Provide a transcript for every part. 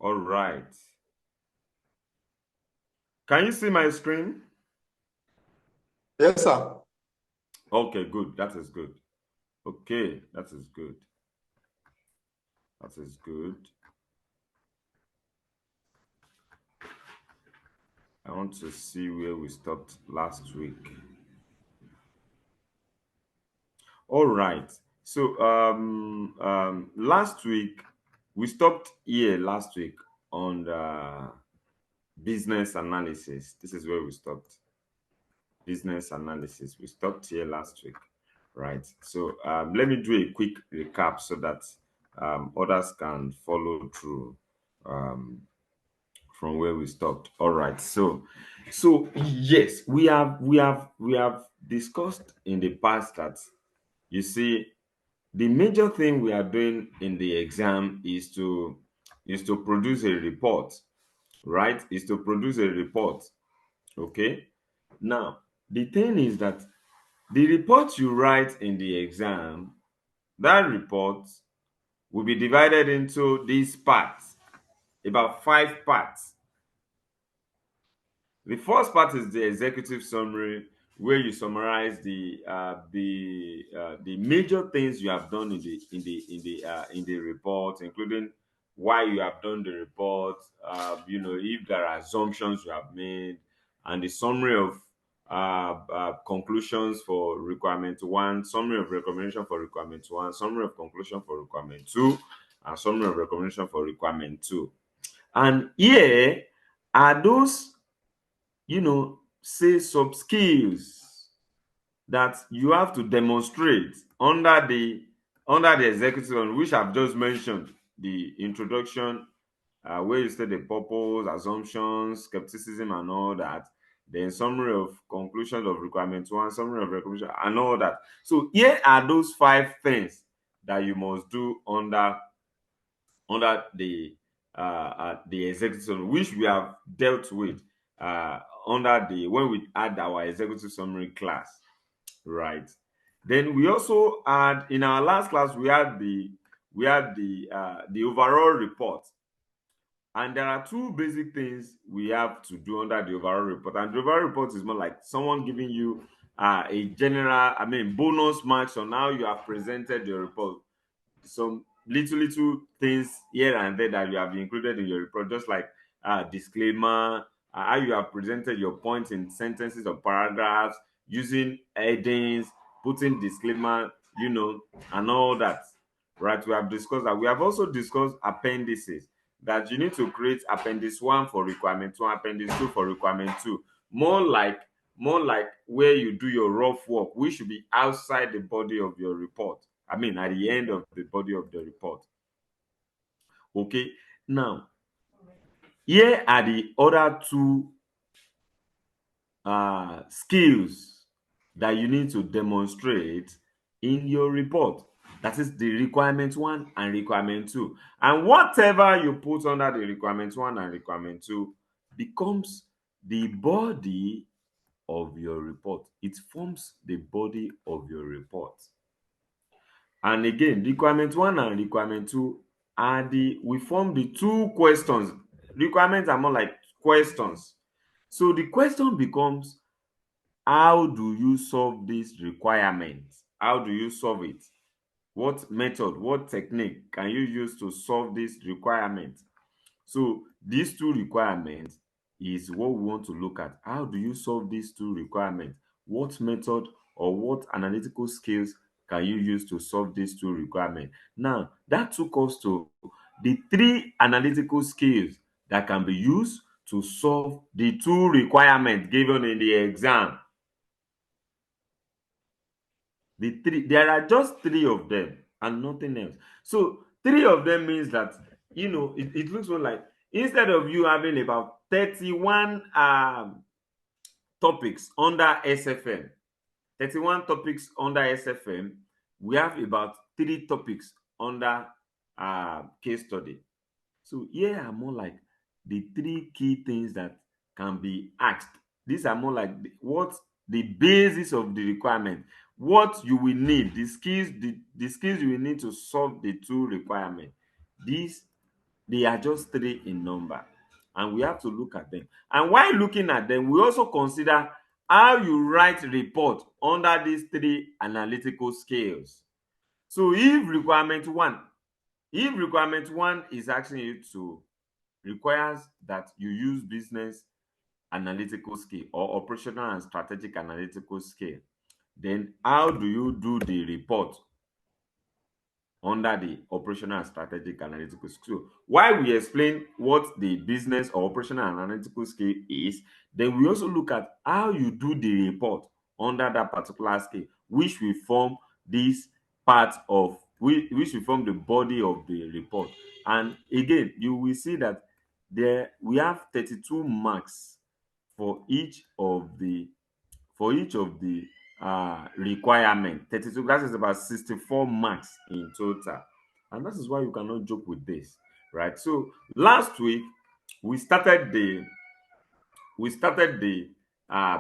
All right. Can you see my screen? Yes, sir. Okay, good. That is good. Okay, that is good. That is good. I want to see where we stopped last week. All right. So last week we stopped here last week on the business analysis. This is where we stopped. Business analysis. We stopped here last week, right? So let me do a quick recap so that others can follow through um, from where we stopped. All right. So yes, we have discussed in the past that you see the major thing we are doing in the exam is to produce a report, right? Is to produce a report. Okay. Now the thing is that the report you write in the exam, that report will be divided into these parts, about 5 parts. The first part is the executive summary, where you summarize the major things you have done in the report, including why you have done the report. If there are assumptions you have made, and the summary of conclusions for requirement one, summary of recommendation for requirement one, summary of conclusion for requirement two, and summary of recommendation for requirement two. And here are those say sub skills that you have to demonstrate under the executive one, which I've just mentioned. The introduction, where you say the purpose, assumptions, skepticism, and all that. Then summary of conclusions of requirement one, summary of recommendation, and all that. So here are those 5 things that you must do under the executive, which we have dealt with under the when we had our executive summary class, right? Then we also had in our last class we had the overall report, and there are two basic things we have to do under the overall report. And the overall report is more like someone giving you a general, bonus marks on how you have presented your report. Some little things here and there that you have included in your report, just like disclaimer, how you have presented your points in sentences or paragraphs, using headings, putting disclaimer, and all that. Right? We have discussed that. We have also discussed appendices, that you need to create appendix one for requirement one, appendix two for requirement two. More like where you do your rough work, which should be outside the body of your report. At the end of the body of the report. Okay. Now, here are the other two skills that you need to demonstrate in your report. That is the requirement one and requirement two. And whatever you put under the requirement one and requirement two becomes the body of your report. It forms the body of your report. And again, requirement one and requirement two we form the two questions. Requirements are more like questions. So the question becomes, how do you solve this requirement? How do you solve it? What method, what technique can you use to solve this requirement? So these two requirements is what we want to look at. How do you solve these two requirements? What method or what analytical skills can you use to solve these two requirements? Now, that took us to the three analytical skills that can be used to solve the two requirements given in the exam. There are just three of them and nothing else. So three of them means that it looks more like, instead of you having about 31 topics under SFM, 31 topics under SFM, we have about 3 topics under case study. So here are more like the three key things that can be asked. These are more like what the basis of the requirement, what you will need, the skills you will need to solve the two requirements. These they are just three in number, and we have to look at them. And while looking at them, we also consider how you write report under these three analytical scales. So if requirement one is asking you to requires that you use business analytical scale or operational and strategic analytical scale, then how do you do the report under the operational and strategic analytical scale? So while we explain what the business or operational and analytical scale is, then we also look at how you do the report under that particular scale, which will form this part of which will form the body of the report. And again, you will see that there we have 32 marks for each of the requirement. 32, that is about 64 marks in total. And that is why you cannot joke with this, right? So last week we started the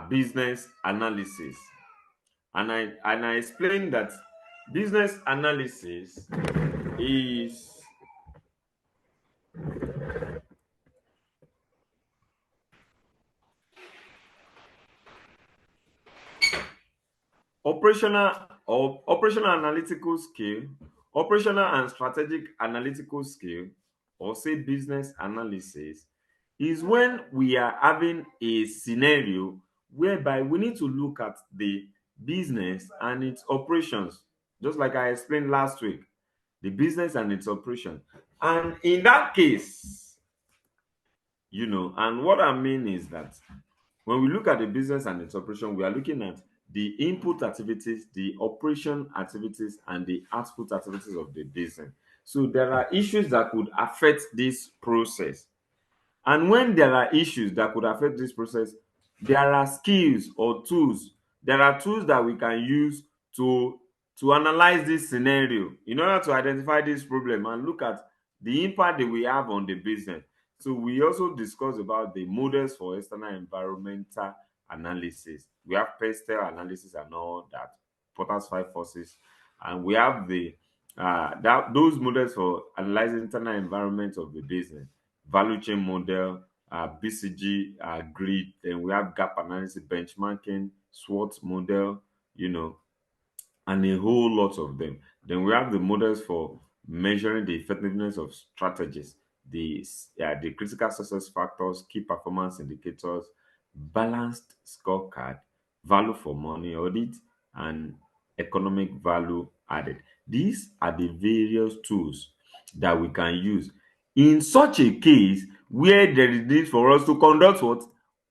business analysis, and I explained that business analysis is operational analytical skill, operational and strategic analytical skill, or say business analysis, is when we are having a scenario whereby we need to look at the business and its operations, just like I explained last week, the business and its operation. And in that case, and what I mean is that when we look at the business and its operation, we are looking at the input activities, the operation activities, and the output activities of the business. So there are issues that could affect this process. And when there are issues that could affect this process, there are skills or tools. There are tools that we can use to analyze this scenario in order to identify this problem and look at the impact that we have on the business. So we also discuss about the models for external environmental analysis. We have pestle analysis and all that, Porter's five forces, and we have those models for analyzing internal environment of the business, value chain model, BCG grid. Then we have gap analysis, benchmarking, SWOT model, you know, and a whole lot of them. Then we have the models for measuring the effectiveness of strategies, the critical success factors, key performance indicators, balanced scorecard, value for money audit, and economic value added. These are the various tools that we can use in such a case where there is need for us to conduct what?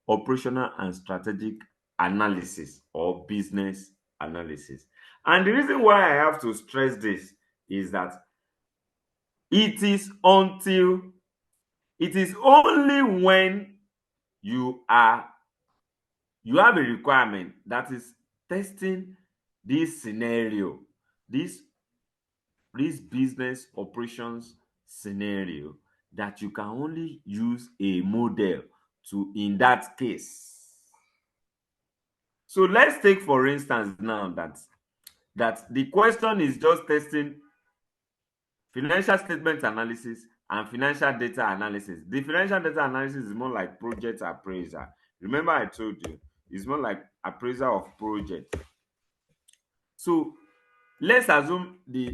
Operational and strategic analysis or business analysis. And the reason why I have to stress this is that it is only when you have a requirement that is testing this scenario, this business operations scenario, that you can only use a model to in that case. So let's take for instance now that the question is just testing financial statement analysis and financial data analysis. The financial data analysis is more like project appraiser. Remember I told you it's more like appraiser of project. So let's assume the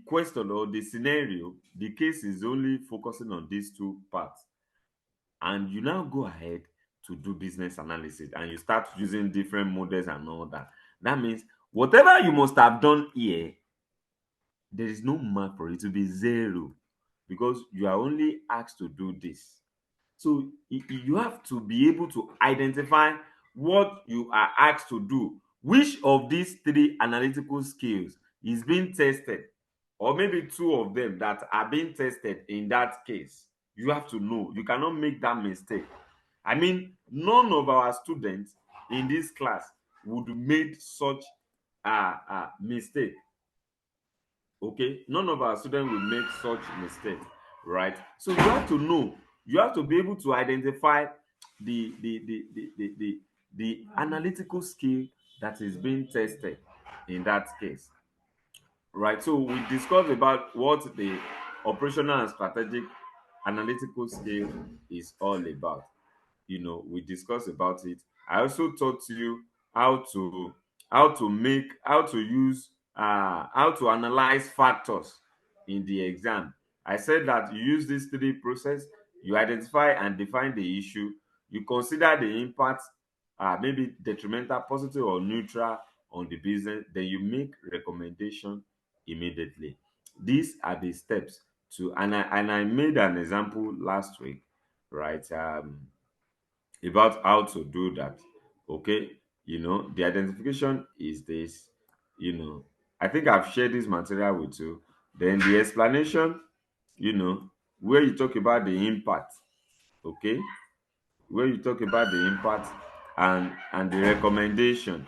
question or the scenario, the case is only focusing on these two parts, and you now go ahead to do business analysis and you start using different models and all that. That means whatever you must have done here, there is no mark for it to be zero because you are only asked to do this. So you have to be able to identify what you are asked to do. Which of these three analytical skills is being tested, or maybe two of them that are being tested in that case. You have to know. You cannot make that mistake. I mean, none of our students in this class would make such a mistake. Okay, none of our students will make such mistake, right? So you have to know, you have to be able to identify the analytical skill that is being tested in that case, right? So we discussed about what operational and strategic analytical skill is all about. We discussed about it. I also taught you how to how to use how to analyze factors in the exam. I said that you use these three process. You identify and define the issue. You consider the impact, maybe detrimental, positive or neutral on the business. Then you make recommendation immediately. These are the steps to, and I made an example last week, right? About how to do that. Okay, the identification is this. I think I've shared this material with you. Then the explanation, you know where you talk about the impact. Okay, where you talk about the impact and the recommendation,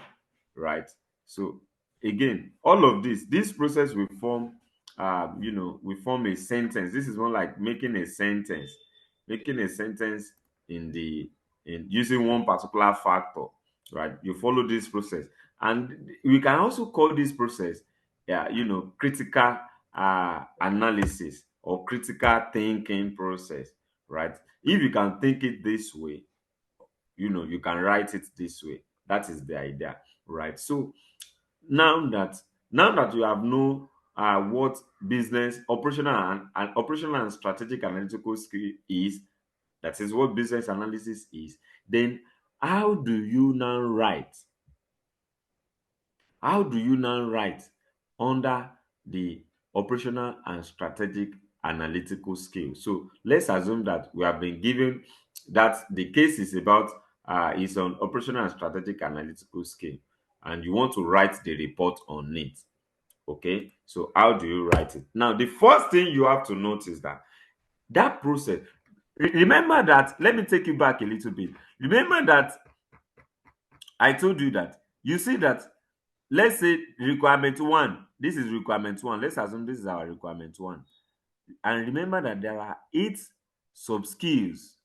right? So again, all of this process will form, we form a sentence. This is more like making a sentence in the in using one particular factor, right? You follow this process, and we can also call this process, yeah, critical analysis or critical thinking process, right? If you can think it this way, you can write it this way. That is the idea, right? So now that you have known what business operational and strategic analytical skill is, that is what business analysis is, then how do you now write under the operational and strategic analytical skill? So let's assume that we have been given that the case is about is on operational and strategic analytical skill, and you want to write the report on it. Okay, so how do you write it? Now, the first thing you have to notice that process. Remember that, let me take you back a little bit. Remember that I told you that, you see that, let's say requirement one, this is requirement one. Let's assume this is our requirement one. And remember that there are 8 sub skills,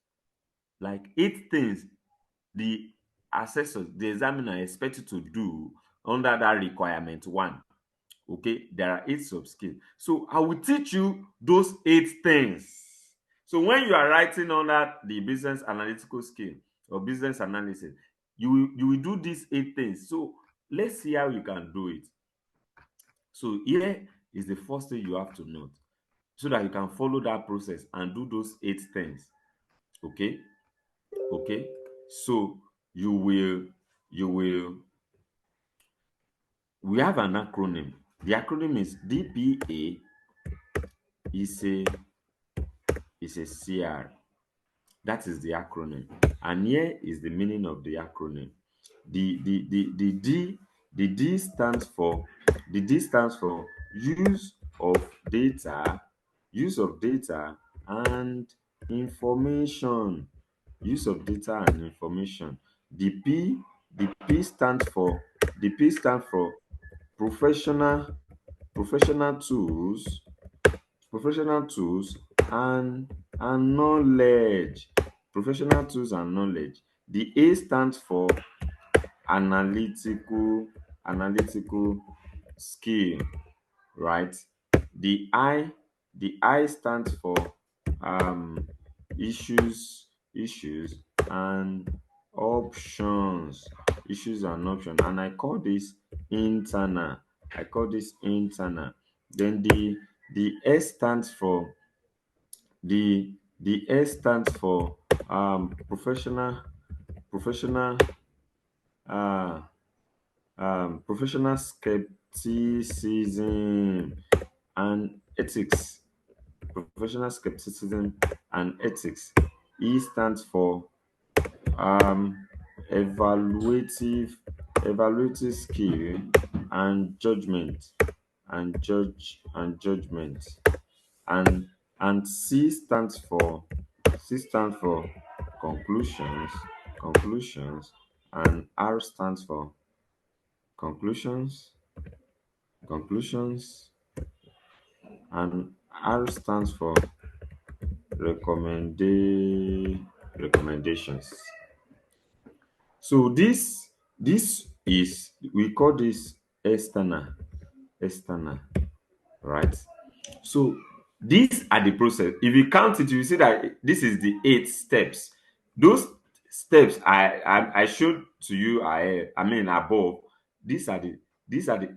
like 8 things the assessor, the examiner, expect you to do under that requirement one. Okay, there are 8 sub skills. So I will teach you those 8 things. So when you are writing under the business analytical skill or business analysis, you will do these 8 things. So let's see how you can do it. So here is the first thing you have to note, so that you can follow that process and do those 8 things. Okay, okay. So you will we have an acronym. The acronym is DPA. is a is a CR. That is the acronym. And here is the meaning of the acronym. The D stands for use of data, use of data and information. Use of data and information. The P stands for professional professional tools professional tools and knowledge. Professional tools and knowledge. The A stands for analytical skill, right? The I stands for um issues and options. And I call this internal. Then the S stands for the S stands for professional uh professional skepticism and ethics. Professional skepticism and ethics. E stands for um evaluative skill and judgment and judgment. And C stands for conclusions, and R stands for conclusions conclusions and R stands for recommendations. So this is, we call this external, right? So These are the process. If you count it, you see that this is the 8 steps. Those steps I showed to you, I mean above. These are the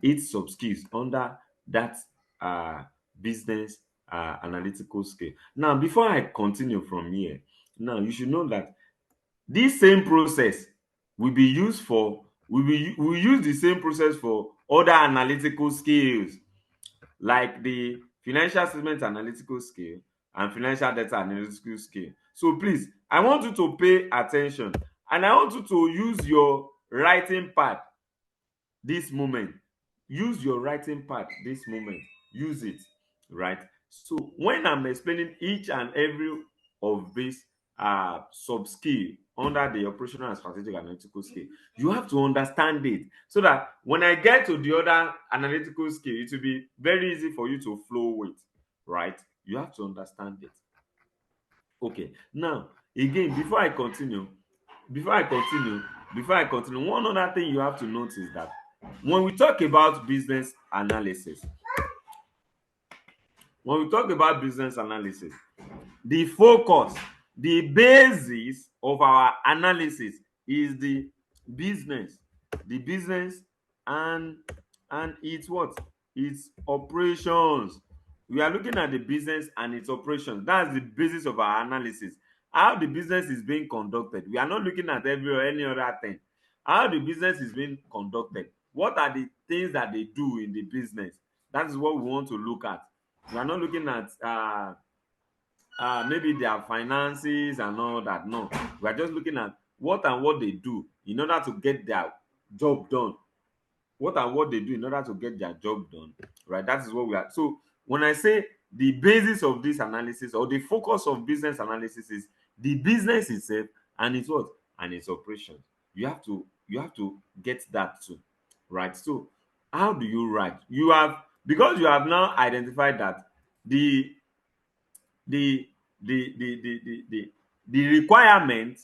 8 sub skills under that uh, business analytical skill. Now, before I continue from here, now you should know that this same process will be used for we use the same process for other analytical skills like the financial statement analytical skill and financial data analytical skill. So please, I want you to pay attention and I want you to use your writing pad this moment. Use your writing pad this moment. Use it, right? So when I'm explaining each and every of these sub skill under the operational and strategic analytical skill, you have to understand it so that when I get to the other analytical skill, it will be very easy for you to flow with, right? You have to understand it. Okay, now again, before I continue, one other thing you have to notice that when we talk about business analysis, when we talk about business analysis, the focus, the basis of our analysis is business, the business and its what? Its operations. We are looking at the business and its operations. That's the basis of our analysis. How the business is being conducted. We are not looking at every or any other thing. How the business is being conducted. What are the things that they do in the business? That is what we want to look at. We are not looking at maybe their finances and all that. No, we are just looking at what they do in order to get their job done. What they do in order to get their job done, right? That is what we are. So when I say the basis of this analysis or the focus of business analysis is the business itself and its what? And its operations. You have to get that too, right? So how do you write? You have, because you have now identified that the the the requirement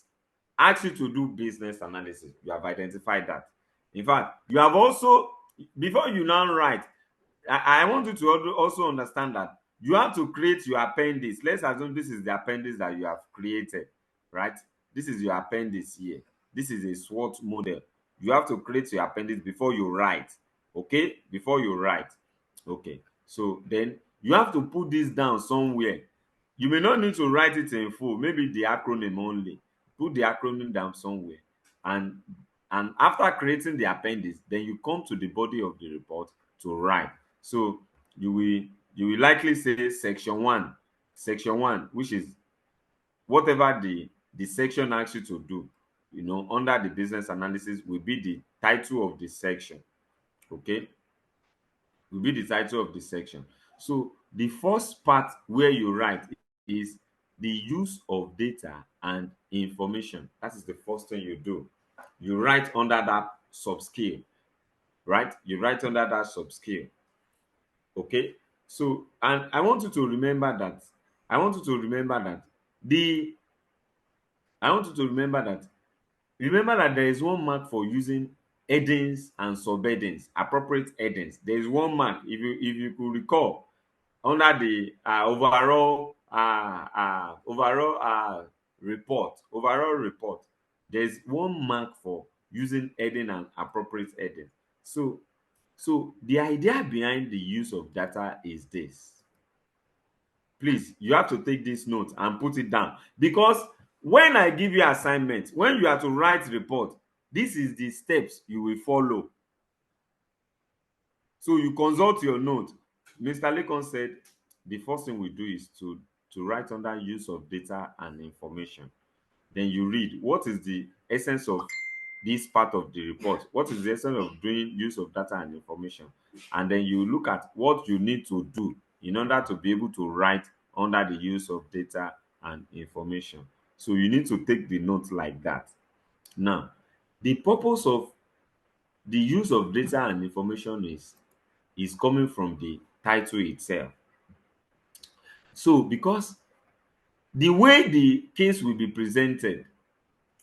asks you to do business analysis. You have identified that. In fact, you have also, before you now write, I want you to also understand that you have to create your appendix. Let's assume this is the appendix that you have created, right? This is your appendix here. This is a SWOT model. You have to create your appendix before you write. Okay, before you write. Okay, so then you have to put this down somewhere. You may not need to write it in full, maybe the acronym only. Put the acronym down somewhere. and and after creating the appendix, then you come to the body of the report to write. So you will likely say section 1, which is whatever the section asks you to do, under the business analysis will be the title of the section. Okay, will be the title of the section. So the first part where you write is the use of data and information. That is the first thing you do. You write under that sub skill, right? You write under that sub skill. Okay. So, and I want you to remember that. I want you to remember that the I want you to remember that there is one mark for using headings and subheadings, appropriate headings. There is one mark, if you could recall, under the overall report, there's one mark for using heading and appropriate heading. So the idea behind the use of data is this. Please, you have to take this note and put it down, because when I give you assignment, when you are to write report, this is the steps you will follow. So you consult your note. Mr. Lekon said the first thing we do is to write under use of data and information. Then you read what is the essence of this part of the report, what is the essence of doing use of data and information, and then you look at what you need to do in order to be able to write under the use of data and information. So you need to take the note like that. Now, the purpose of the use of data and information is coming from the title itself. So because the way the case will be presented,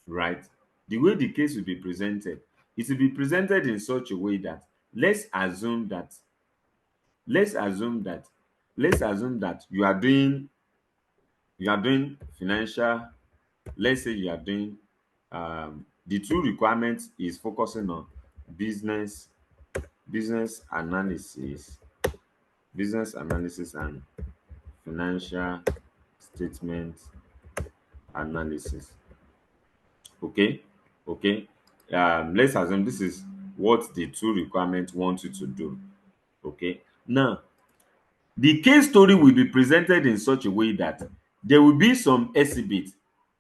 right? The way the case will be presented, it will be presented in such a way that let's assume that let's assume that you are doing financial. Let's say you are doing the two requirements is focusing on business business analysis business analysis and financial statement analysis. Okay, okay. Let's assume this is what the two requirements want you to do. Okay, now the case story will be presented in such a way that there will be some exhibit.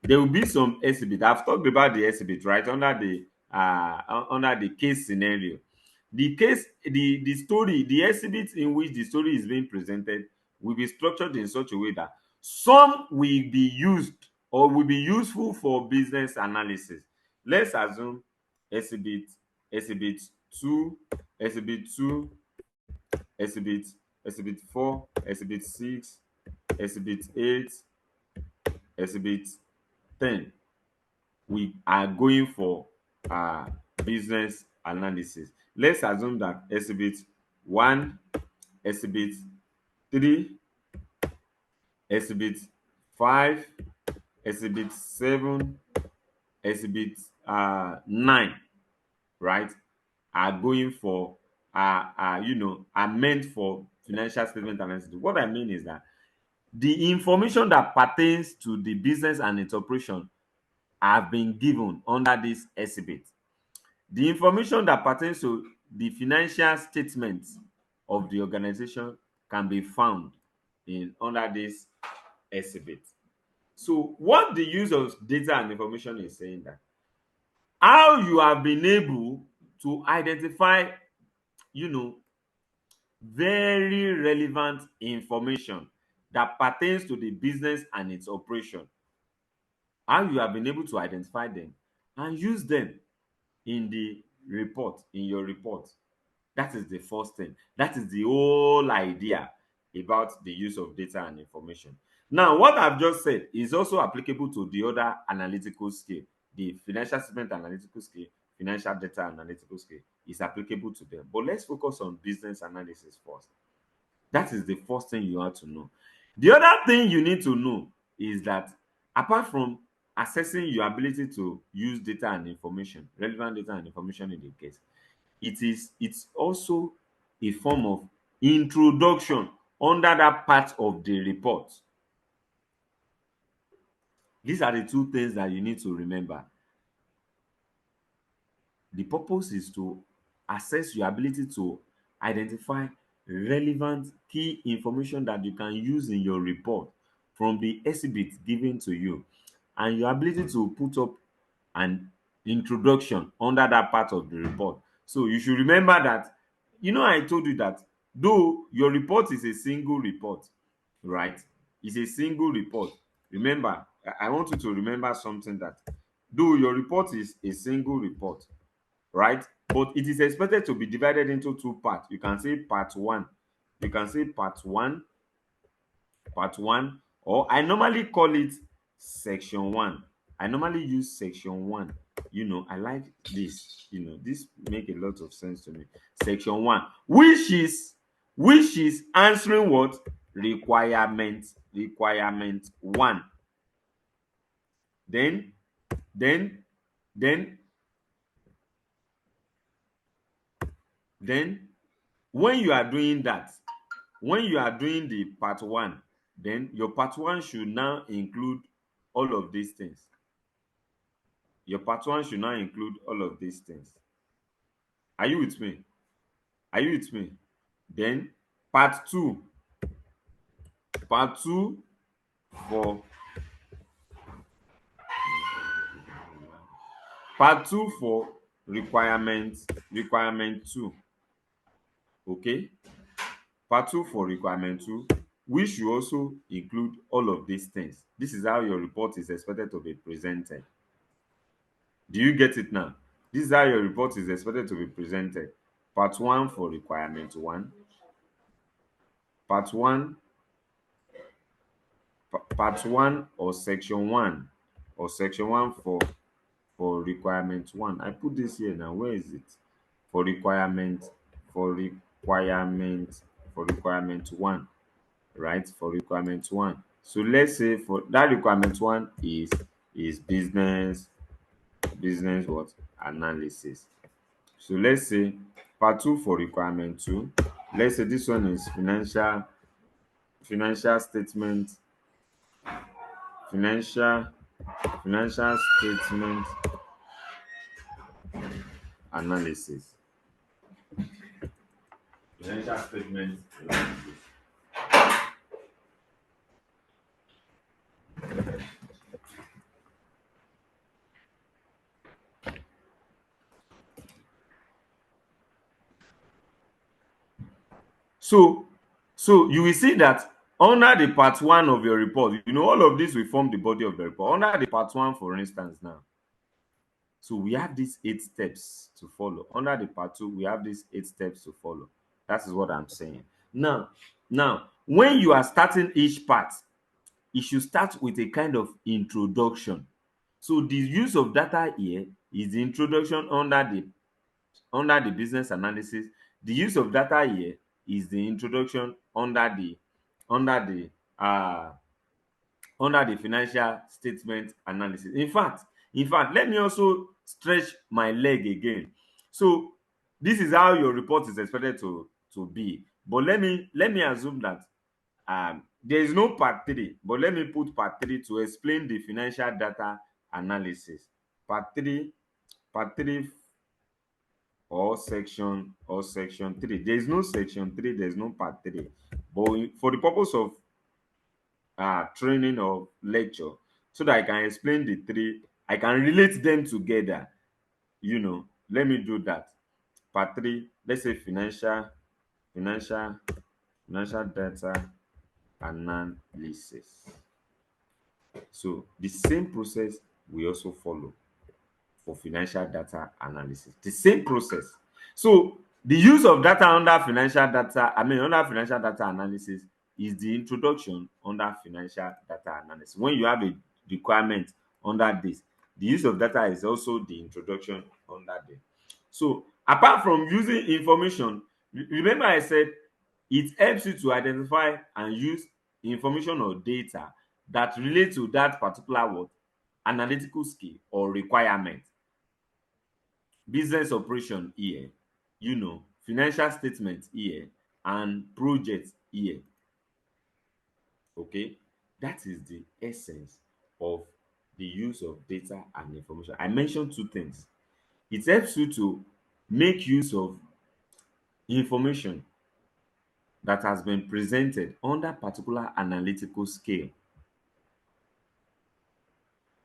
There will be some exhibit. I've talked about the exhibit, right, under the case scenario. The story, the exhibit in which the story is being presented will be structured in such a way that some will be used or will be useful for business analysis. Let's assume exhibit exhibit 2, exhibit 2, exhibit exhibit 4, exhibit 6, exhibit 8, exhibit 10. We are going for business analysis. Let's assume that exhibit 1, exhibit 3, exhibit 5, exhibit 7, exhibit 9, right, are going for are meant for financial statement analysis. What I mean is that the information that pertains to the business and its operation have been given under this exhibit. The information that pertains to the financial statements of the organization can be found in under this exhibit. So what the use of data and information is saying that how you have been able to identify you know very relevant information that pertains to the business and its operation, how you have been able to identify them and use them in the report, in your report. That is the first thing. That is the whole idea about the use of data and information. Now, what I've just said is also applicable to the other analytical skill. The financial statement analytical skill, financial data analytical skill is applicable to them. But let's focus on business analysis first. That is the first thing you have to know. The other thing you need to know is that apart from assessing your ability to use data and information, relevant data and information in the case, it's also a form of introduction under that part of the report. These are the two things that you need to remember. The purpose is to assess your ability to identify relevant key information that you can use in your report from the exhibit given to you, and your ability to put up an introduction under that part of the report. So you should remember that, I told you that though your report is a single report, right? It's a single report. Remember, I want you to remember something, that though your report is a single report, right, but it is expected to be divided into two parts. You can say part one, you can say part one, or I normally call it section one. I normally use section one. I like this. This make a lot of sense to me. Section one, which is answering what? Requirement one. Then then then then when you are doing that, when you are doing the part one, then your part one should now include all of these things. Your part one should now include all of these things. Are you with me? Are you with me? Then part two, part two for part two for requirement two. Okay, part two for requirement two, which should also include all of these things. This is how your report is expected to be presented. Do you get it now? This is how your report is expected to be presented. Part one for requirement one, part one, part one or section one, for requirement one. I put this here now. Where is it? For requirement, for requirement one, right, for requirement one. So let's say for that requirement one is business what analysis. So let's say part two for requirement two. Let's say this one is financial statement, financial financial statement analysis. Financial statement analysis. So, so you will see that under the part one of your report, all of this will form the body of the report. Under the part one, for instance, now, so we have these 8 steps to follow. Under the part two, we have these 8 steps to follow. That is what I'm saying. Now, when you are starting each part, it should start with a kind of introduction. So the use of data here is the introduction under the business analysis. The use of data here is the introduction under the uh under the financial statement analysis. In fact, let me also stretch my leg again. So this is how your report is expected to be. But let me assume that there is no part three, but let me put part three to explain the financial data analysis. Part three or section three. There is no section three, there is no part three. But for the purpose of training or lecture, so that I can explain the three, I can relate them together. Let me do that. Part three, let's say financial financial data analysis. So the same process we also follow for financial data analysis. The same process. So the use of data under financial data analysis is the introduction under financial data analysis. When you have a requirement under this, the use of data is also the introduction under there. So apart from using information, remember I said it helps you to identify and use information or data that relate to that particular what analytical skill or requirement. Business operation here, financial statement here, and project here. Okay, that is the essence of the use of data and information. I mentioned two things. It helps you to make use of information that has been presented under particular analytical scale,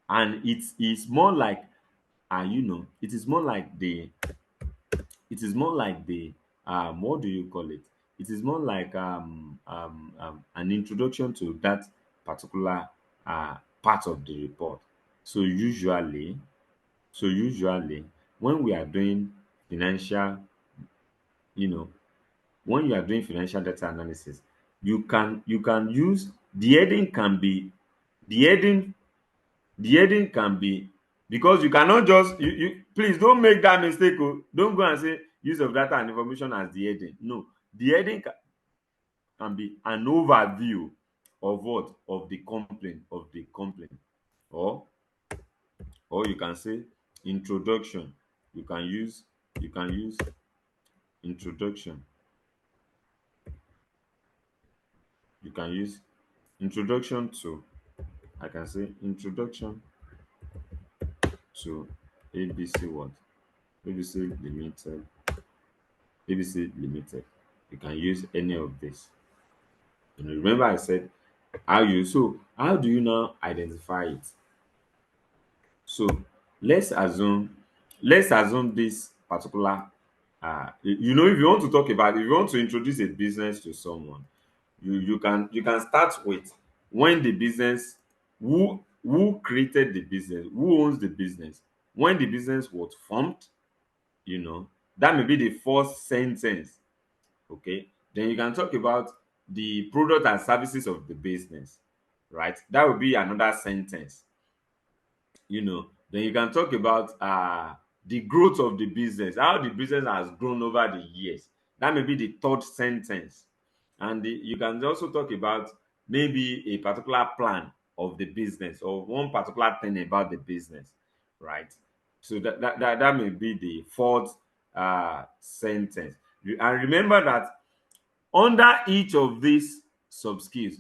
and it is more like it is more like the what do you call it? It is more like an introduction to that particular part of the report. So usually when we are doing financial, you know, when you are doing financial data analysis, you can use the heading can be the heading the heading can be, because you cannot just please don't make that mistake. Don't go and say use of data and information as the heading. No, the heading can be an overview of what of the complaint, or you can say introduction. You can use introduction. You can use introduction to, I can say introduction to ABC what ABC Limited. ABC Limited. You can use any of this. Remember I said how do you now identify it? So let's assume this particular if you want to introduce a business to someone, you can start with when the business, who created the business, who owns the business, when the business was formed. That may be the first sentence. Okay, then you can talk about the product and services of the business, right? That would be another sentence. Then you can talk about the growth of the business, how the business has grown over the years. That may be the third sentence. And you can also talk about maybe a particular plan of the business or one particular thing about the business, right? So that may be the fourth sentence. And remember that under each of these sub skills,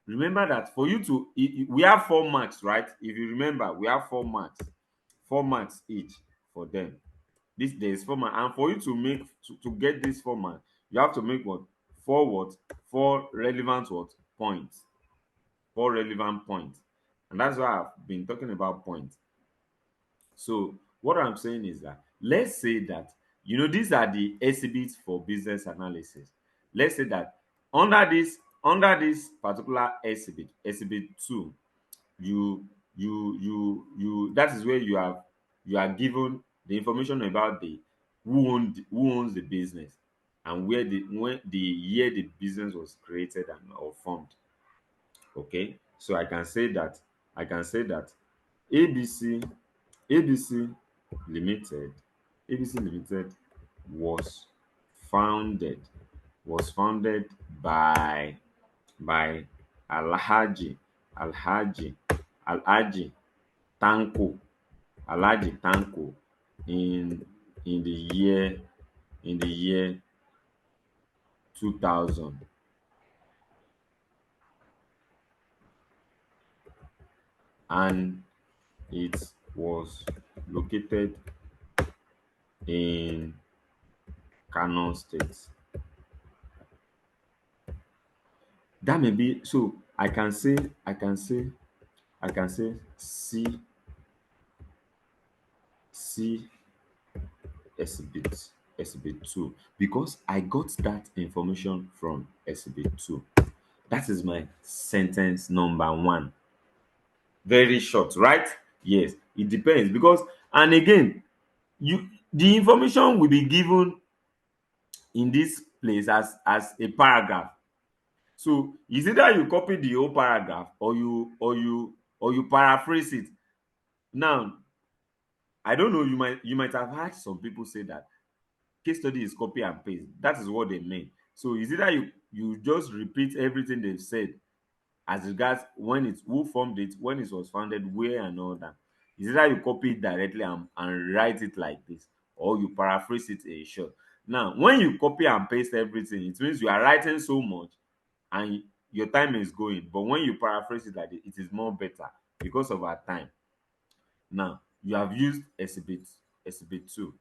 remember that for you to we have 4 marks, right? If you remember, we have 4 marks each for them. This there is 4 marks, and for you to make to get this 4 marks, you have to make what 4 relevant points, 4 relevant points. And that's why I've been talking about points. So what I'm saying is that, let's say that, these are the exhibits for business analysis. Let's say that under this particular exhibit 2, you that is where you are given the information about the who owns the business, and when the year the business was created and or formed. Okay, so I can say that abc abc limited abc limited was founded by by alhaji alhaji alhaji tanko alhaji tanko in the year 2000, and it was located in Kano State. That may be so. I can say C exhibit 2, because I got that information from exhibit 2. That is my sentence number 1. Very short, right? Yes, it depends, because, and again, the information will be given in this place as a paragraph. So is either you copy the whole paragraph, or you paraphrase it. Now, I don't know, you might have heard some people say that case study is copy and paste. That is what they mean. So it's either you just repeat everything they've said as regards who formed it, when it was founded, where, and all that. It's either you copy it directly and write it like this, or you paraphrase it a short. Now, when you copy and paste everything, it means you are writing so much and your time is going. But when you paraphrase it like this, it is more better because of our time. Now, you have used exhibit 2.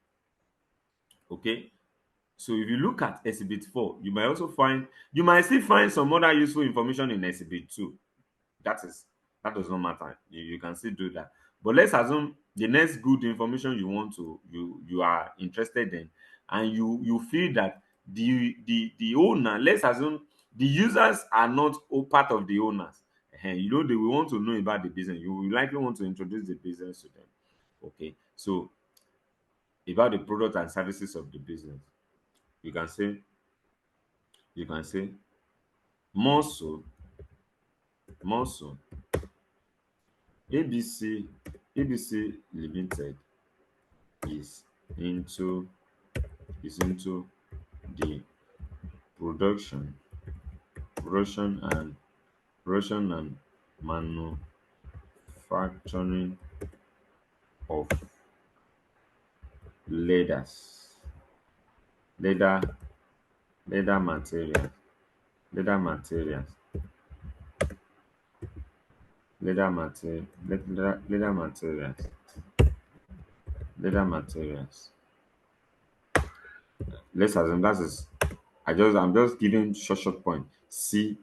Okay. So if you look at exhibit 4, you might still find some other useful information in exhibit 2. That does not matter. You can still do that. But let's assume the next good information you are interested in, and you feel that the owner, let's assume the users are not all part of the owners. They will want to know about the business. You will likely want to introduce the business to them. Okay. So about the product and services of the business, you can say more so more so abc abc limited is into the production production and manufacturing of leathers leather leather materials leather materials leather material leather materials leather materials. Let's assume that is I'm just giving short point. C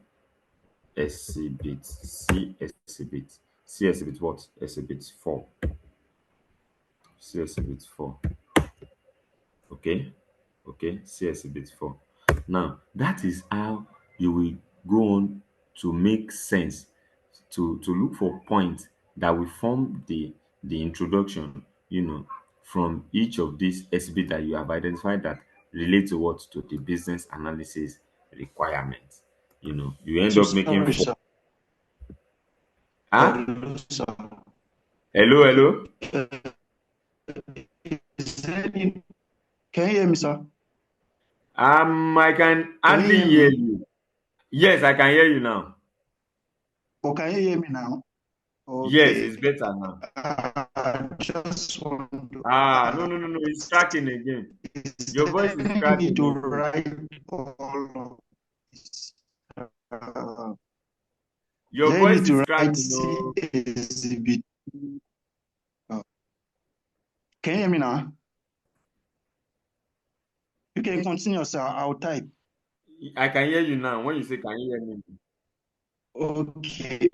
exhibit what? Exhibit 4. C exhibit 4. Okay. C exhibit 4. Now, that is how you will go on to make sense, to look for points that will form the introduction, from each of these exhibits that you have identified that relate to what? To the business analysis requirements. You end So up making sorry, four. sir. Ah, Hello, sir. hello. Is there can you hear me, sir? I can Can you hardly hear hear me? you. Yes, I can hear you now. Oh, can you hear me now? Yes, Okay. it's better now. Just want to No, it's ask, cracking again. is Your voice there is any need cracking to again. write all of this? Uh, is Your there any voice need to is write cracking. C Oh, exhibit? Uh, can you hear me now? You can continue, sir. I'll type. I can hear you now. When you say, can you hear me? Okay.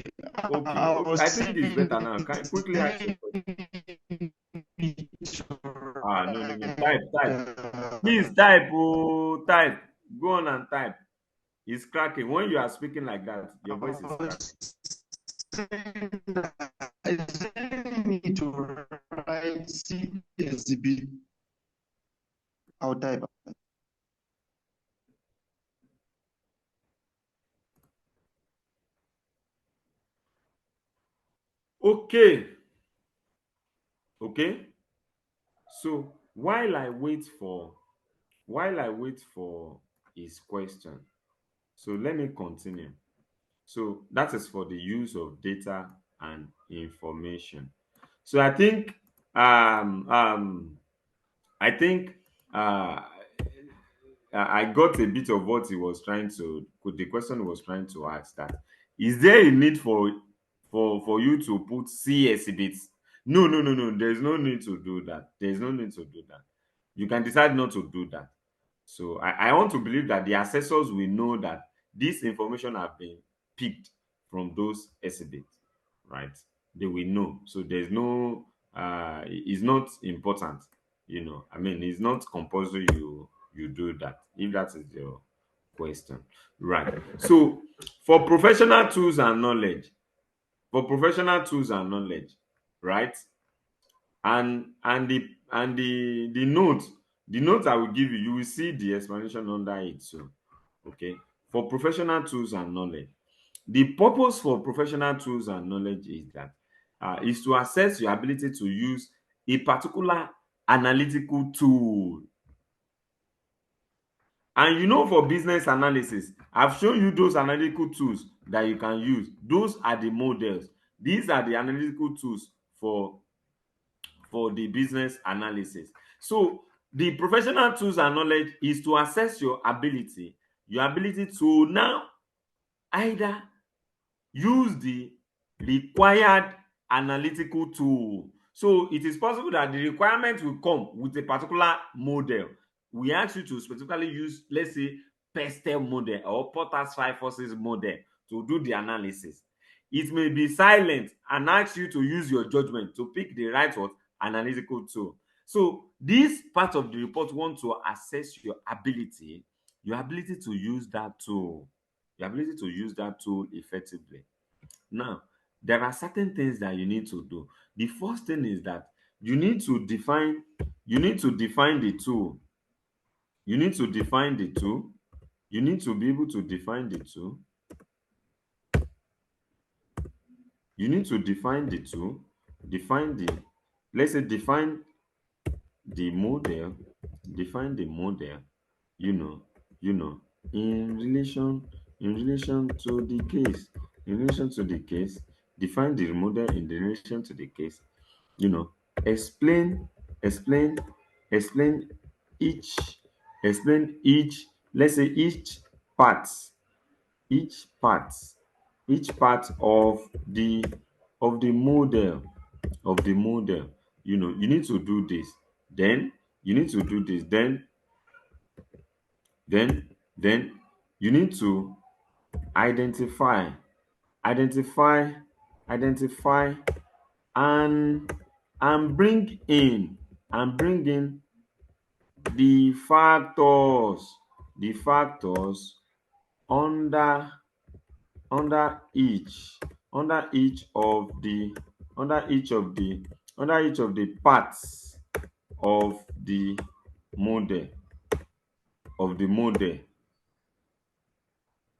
Okay, I okay. was I think it's better saying, now. Can you is quickly there ask your question? any need to No. write? Type. Please type. Oh, type. Go on and type. It's cracking. When you are speaking like that, your voice is I cracking. was saying that, is there any need to write C exhibit? I'll type. Okay. Okay. So while I wait for his question, so let me continue. So that is for the use of data and information. So I think uh, I got a bit of what he was trying to. The question he was trying to ask, that is there a need for you to put C exhibits? No. There's no need to do that. There's no need to do that. You can decide not to do that. So I want to believe that the assessors will know that this information have been picked from those exhibits, right? They will know. So there's no it's not important, I mean, it's not compulsory you do that, if that is your question. Right. So for professional tools and knowledge, right? And the note I will give you, you will see the explanation under it. So okay, for professional tools and knowledge, the purpose for professional tools and knowledge is to assess your ability to use a particular analytical tool. And for business analysis, I've shown you those analytical tools that you can use. Those are the models. These are the analytical tools for the business analysis. So the professional tools and knowledge is to assess your ability to now either use the required analytical tool. So it is possible that the requirement will come with a particular model. We ask you to specifically use, let's say, Pestel model or Porter's five forces model to do the analysis. It may be silent and ask you to use your judgment to pick the right what analytical tool. So this part of the report want to assess your ability to use that tool, effectively. Now, there are certain things that you need to do. The first thing is that you need to define the tool. You need to define the tool. You need to be able to define the tool. You need to define the tool. Define the let's say the model. Define the model, you know, you know, in relation to the case. In relation to the case, define the model in the relation to the case. you know explain explain explain each explain each, let's say, part each part each part of the model. You need to do this, then you need to do this, then you need to identify identify identify and bring in the factors under each of the under each of the parts of the model of the model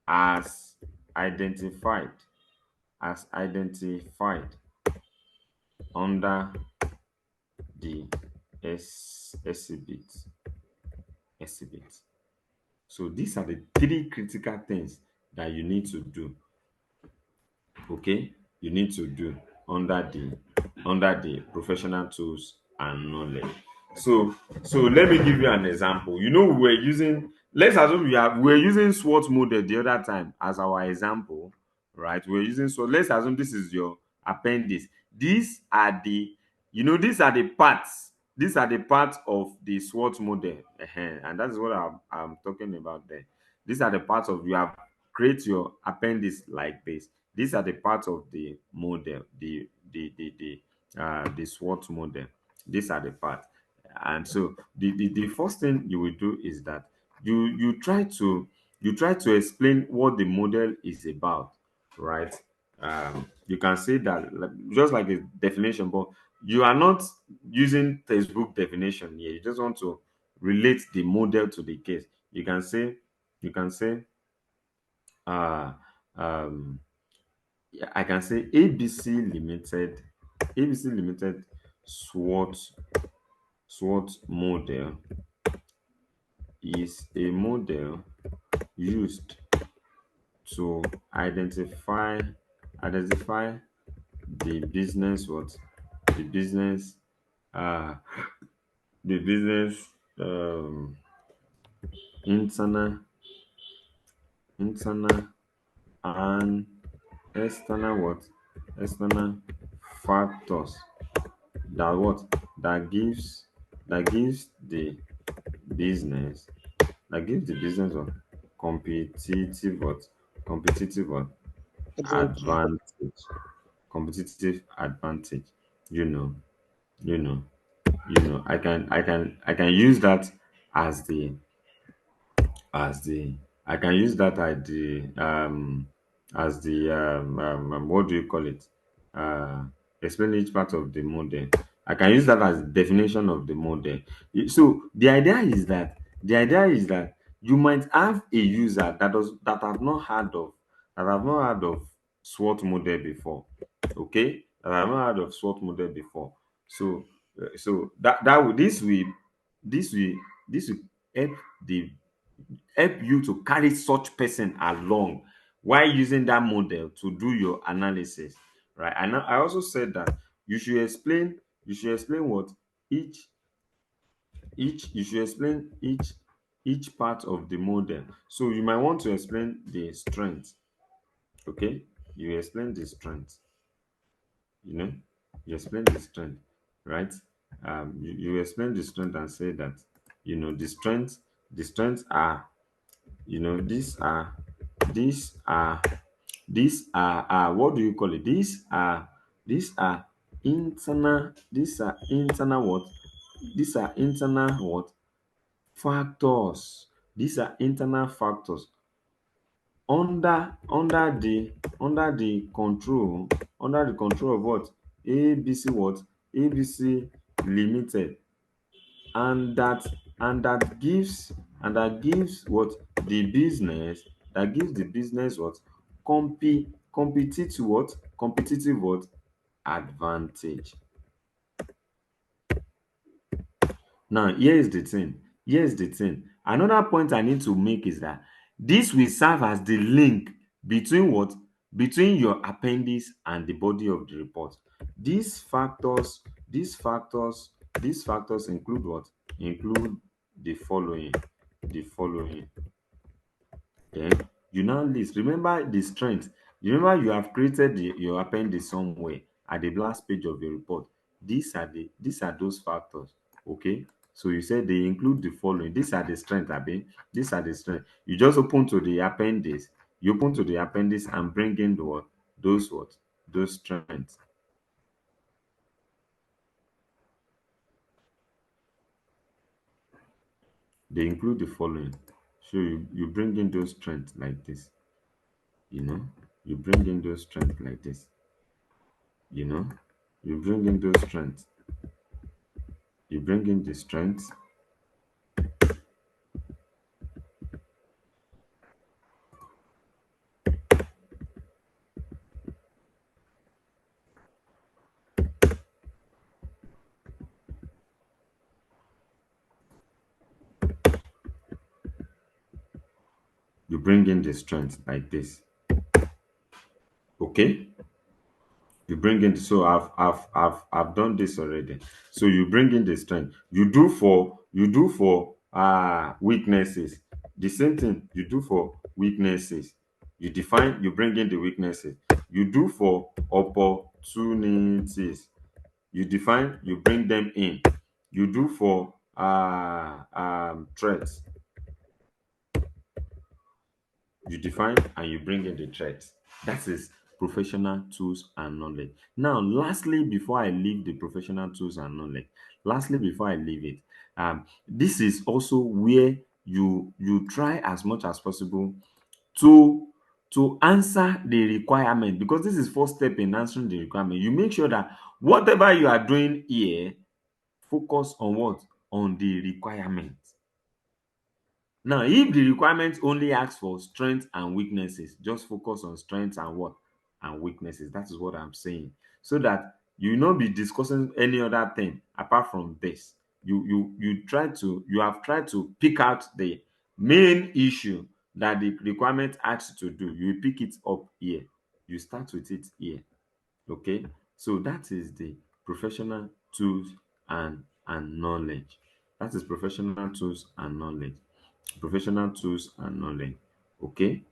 as identified under the exhibit. So these are the three critical things that you need to do. Okay, you need to do under the professional tools and knowledge. So let me give you an example. You know, we were using, let's assume we're using SWOT model the other time as our example, right? We're using, so let's assume this is your appendix. These are the, these are the parts. These are the parts of the SWOT model. And that's what I'm talking about there. These are the parts of, you have create your appendix like this. These are the parts of the model, the SWOT model. These are the parts. And so the first thing you will do is that you try to explain what the model is about, right? You can say that, just like a definition, but you are not using textbook definition here. You just want to relate the model to the case. You can say uh um yeah, I can say ABC Limited SWOT SWOT model is a model used to identify the business what the business uh the business internal internal and external factors that what that gives the business what competitive what Advantage. advantage competitive advantage. you know you know I can use that as the as the I can use that as the what do you call it? Explain each part of the model. I can use that as definition of the model. So the idea is that you might have a user that have not heard of SWOT model before. Okay, that have not heard of SWOT model before. So that will this will this will help the help you to carry such person along while using that model to do your analysis, right? And I also said that you should explain what each you should explain each part of the model. So you might want to explain the strength. Okay, you explain the strength. you know you explain the strength, right? You explain the strength and say that the strengths are, these are what do you call it? These are internal factors. These are internal factors under the control of what? ABC Limited. And that gives what? The business what? Competitive advantage. Now, here's the thing. Another point I need to make is that this will serve as the link between what? Between your appendix and the body of the report. These factors include what? Include the following. The following. Then you now list. Remember the strength. Remember you have created your appendix somewhere at the last page of the report. These are those factors. Okay. So you said they include the following. These are the strength, Abi. These are the strength. You just open to the appendix. You open to the appendix and bring in the what? Those strengths. They include the following. So you bring in those strengths like this. You know, you bring in those strengths like this. You know, you bring in those strengths. You bring in the strength. you bring in the strength like this. Okay, you bring in, so I've done this already. So you bring in the strength. You do for weaknesses. The same thing you do for weaknesses. You define, you bring in the weaknesses. You do for opportunities. You define, you bring them in. You do for threats. You define and you bring in the threats. That is professional tools and knowledge. Now, lastly, before I leave the professional tools and knowledge, lastly, before I leave it, this is also where you try as much as possible to answer the requirement, because this is first step in answering the requirement. You make sure that whatever you are doing here, focus on what? On the requirement. Now, if the requirement only asks for strengths and weaknesses, just focus on strengths and what? And weaknesses. That is what I'm saying. So that you will not be discussing any other thing apart from this. You have tried to pick out the main issue that the requirement asks you to do. You pick it up here. You start with it here. Okay. So that is the professional tools and knowledge. That is professional tools and knowledge. Professional tools and knowledge. Okay.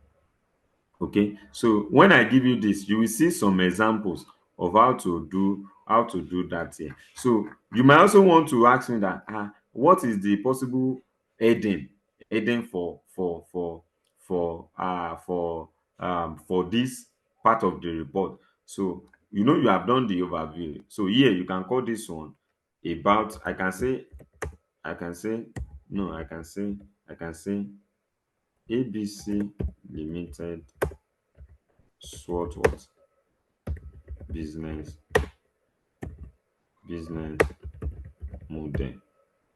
Okay, so when I give you this, you will see some examples of how to do that here. So you might also want to ask me that what is the possible heading for this part of the report. So you have done the overview. So here you can call this one about, I can say no, I can say ABC Limited SWOT what? Business business model,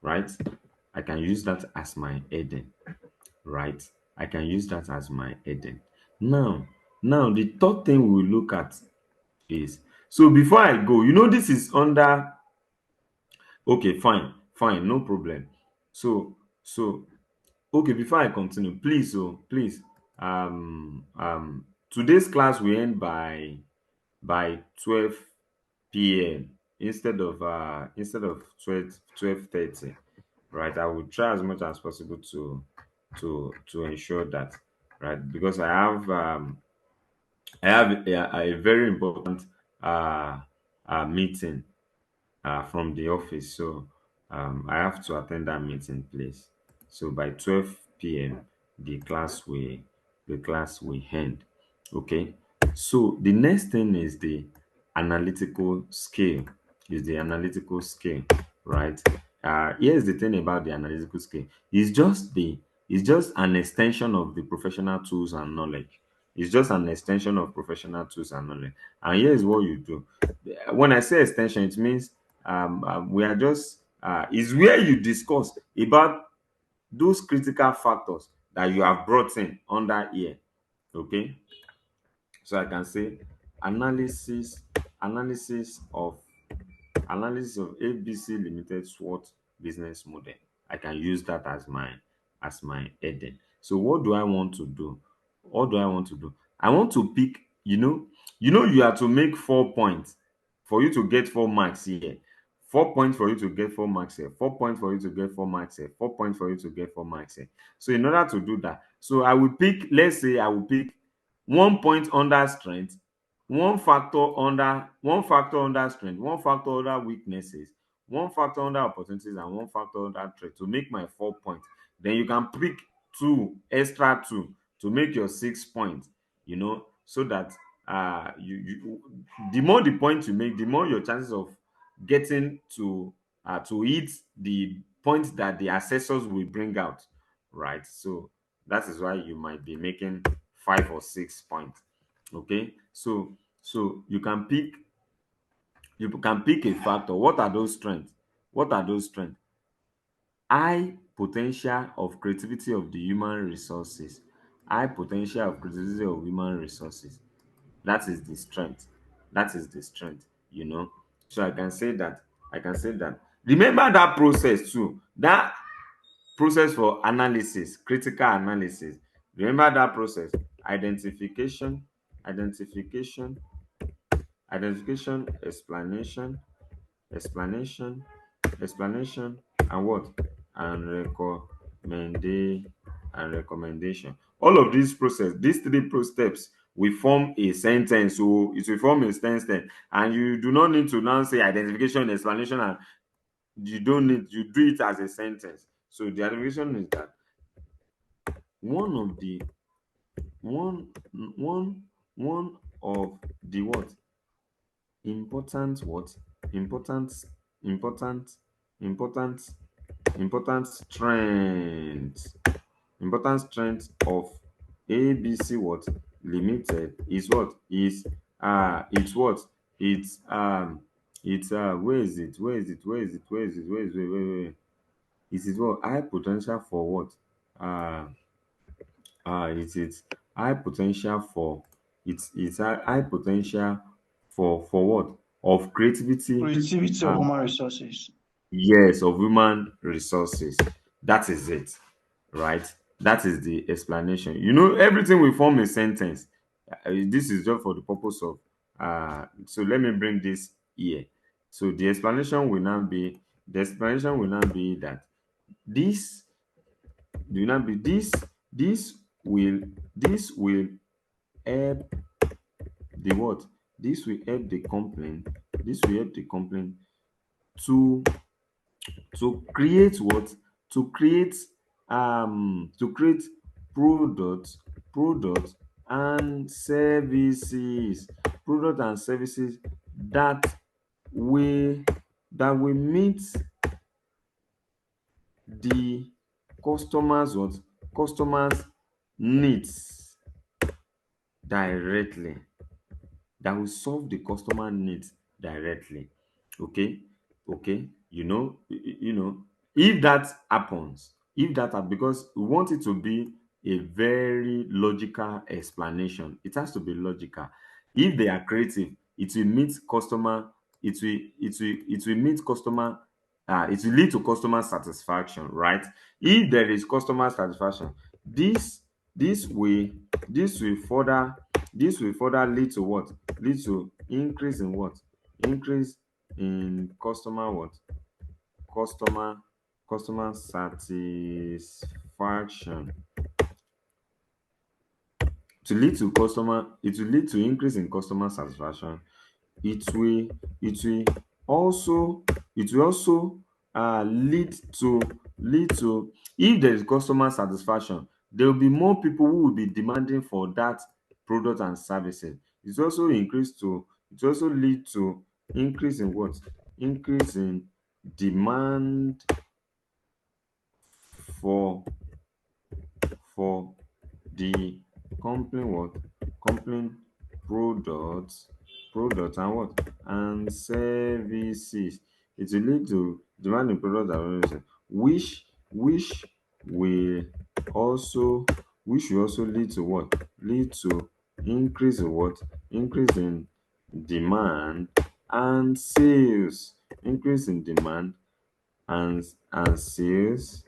right? I can use that as my heading, right? I can use that as my heading. Now the third thing we will look at is, so before I go, this is under, okay, fine, no problem. So okay, before I continue, please, please, today's class will end by 12 p.m. instead of 12:30, right? I will try as much as possible to ensure that, right? Because I have a very important meeting from the office. So I have to attend that meeting, please. So by 12 p.m., the class will end. Okay. So the next thing is the analytical scale. Right? Here's the thing about the analytical scale. It's just an extension of the professional tools and knowledge. It's just an extension of professional tools and knowledge. And here's what you do. When I say extension, it means we are just is where you discuss about those critical factors that you have brought in under here. Okay, so I can say analysis analysis of ABC Limited SWOT business model. I can use that as my heading. So what do I want to do? What do I want to do? I want to pick, you have to make 4 points for you to get 4 marks here. 4 points for you to get 4 marks here. 4 points for you to get 4 marks here. 4 points for you to get 4 marks here. So in order to do that, so I will pick, let's say I will pick 1 point under strength, one factor under strength, one factor under weaknesses, one factor under opportunities, and one factor under threat to make my 4 points. Then you can pick extra two to make your 6 points, so that the more the points you make, the more your chances of getting to hit the points that the assessors will bring out, right? So that is why you might be making 5 or 6 points. Okay, so you can pick a factor. What are those strengths? High potential of creativity of the human resources. High potential of creativity of human resources. That is the strength. So I can say that. Remember that process too. That process for analysis, critical analysis. Remember that process: identification, identification, identification, explanation, explanation, explanation, and what? And recommendation. All of these process, these three steps will form a sentence. So it will form a sentence, and you do not need to now say identification, explanation, and you don't need, you do it as a sentence. So the identification is that one of the one one one of the what? Important what? Important, important, important, important strength. Important strength of ABC what? Limited is what? Is it's what? It's where is it? Where is it? Where is it? Where is it? Where is it? Where? It is what? High potential for what? Uh it's high potential for, it's high potential for what? Of creativity. Creativity of uh, human resources. yes, of human resources. That is it, right? That is the explanation. You know, everything will form a sentence. This is just for the purpose of so let me bring this here. So the explanation will now be, that this will not be this this will help the what? This will help the complaint, this will help the complaint to create what? To create products, products and services, product and services that will meet the customers what? Customers needs directly, that will solve the customer needs directly. Okay, okay. If that happens, because we want it to be a very logical explanation, it has to be logical. If they are creative, it will meet customer, it will meet customer, it will lead to customer satisfaction, right? If there is customer satisfaction, this this will this will further lead to what? Lead to increase in what? Increase in customer what? Customer satisfaction. To lead to customer, it will lead to increase in customer satisfaction. It will it will also lead to, if there is customer satisfaction, there will be more people who will be demanding for that product and services. It also lead to increase in what? Increase in demand for for the company what? Company products, and what? And services. It will lead to demand in products and services, which will also lead to what? Lead to increase in what? Increase in demand and sales. Increase in demand and sales,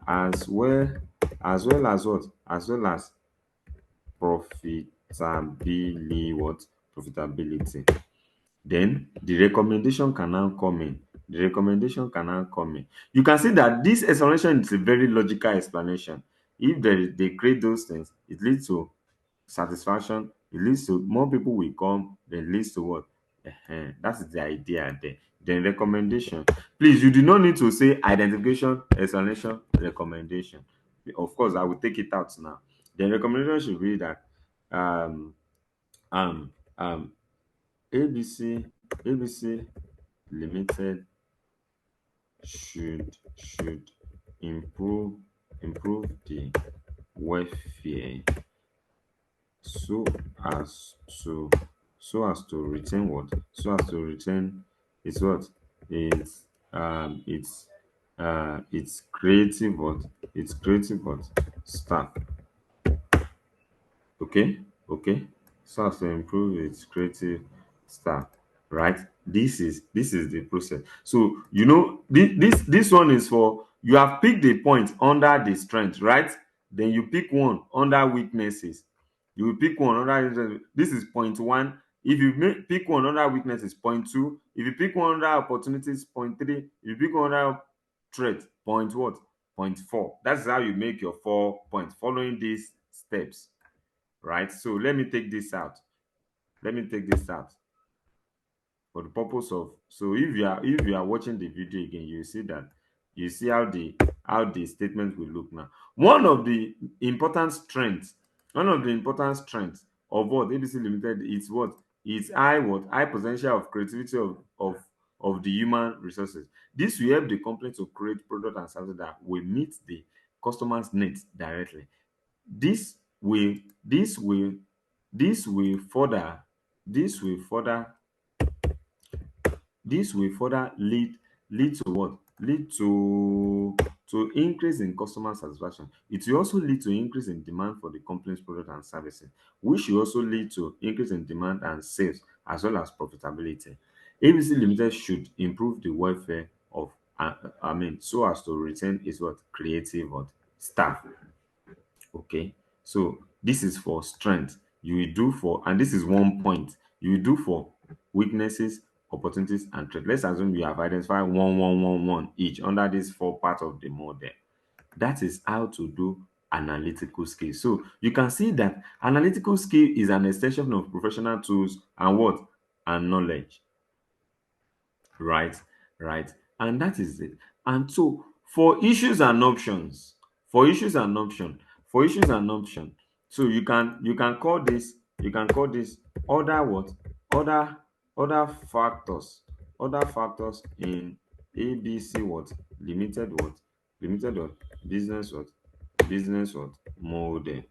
as well as what? As well as profitability. Then the recommendation can now come in. You can see that this explanation is a very logical explanation. If they create those things, it leads to satisfaction, it leads to more people will come, then it leads to what? That is the idea there. Then recommendation. Please, you do not need to say identification, explanation, recommendation. Of course, I will take it out now. Then recommendation should be that um um um ABC Limited should improve the welfare, so as to retain what? So as to retain its what? Its its creative what? Its creative what? Staff. Okay, okay. So as to improve its creative staff, right? This is the process. So this one is for, you have picked the point under the strength, right? then you pick one under weaknesses. You will pick one under, this is point one. If you pick one under weaknesses, point two. If you pick one under opportunities, point three. If you pick one under threat, point what? Point four. That's how you make your 4 points following these steps, right? So let me take this out. Let me take this out for the purpose of, so if you are watching the video again, you see that, you see how the statement will look now. One of the important strengths of what ABC Limited is what? It's high potential of creativity of the human resources. This will help the company to create product and services that will meet the customer's needs directly. This will this will this will further this will further this will further lead to what? Lead to increase in customer satisfaction. It will also lead to increase in demand for the company's product and services, which will also lead to increase in demand and sales as well as profitability. ABC Limited should improve the welfare of, so as to retain its what? Creative what? Staff. Okay, so this is for strength. You will do for, and this is 1 point. You will do for weaknesses, opportunities, and threat. Let's assume you have identified one each under this 4 parts of the model. That is how to do analytical skills. So you can see that analytical skill is an extension of professional tools and what? And knowledge. Right, and that is it. And so for issues and options, for issues and option for issues and option so you can call this, other what? Other factors, in ABC what? Limited what? Business what? Model.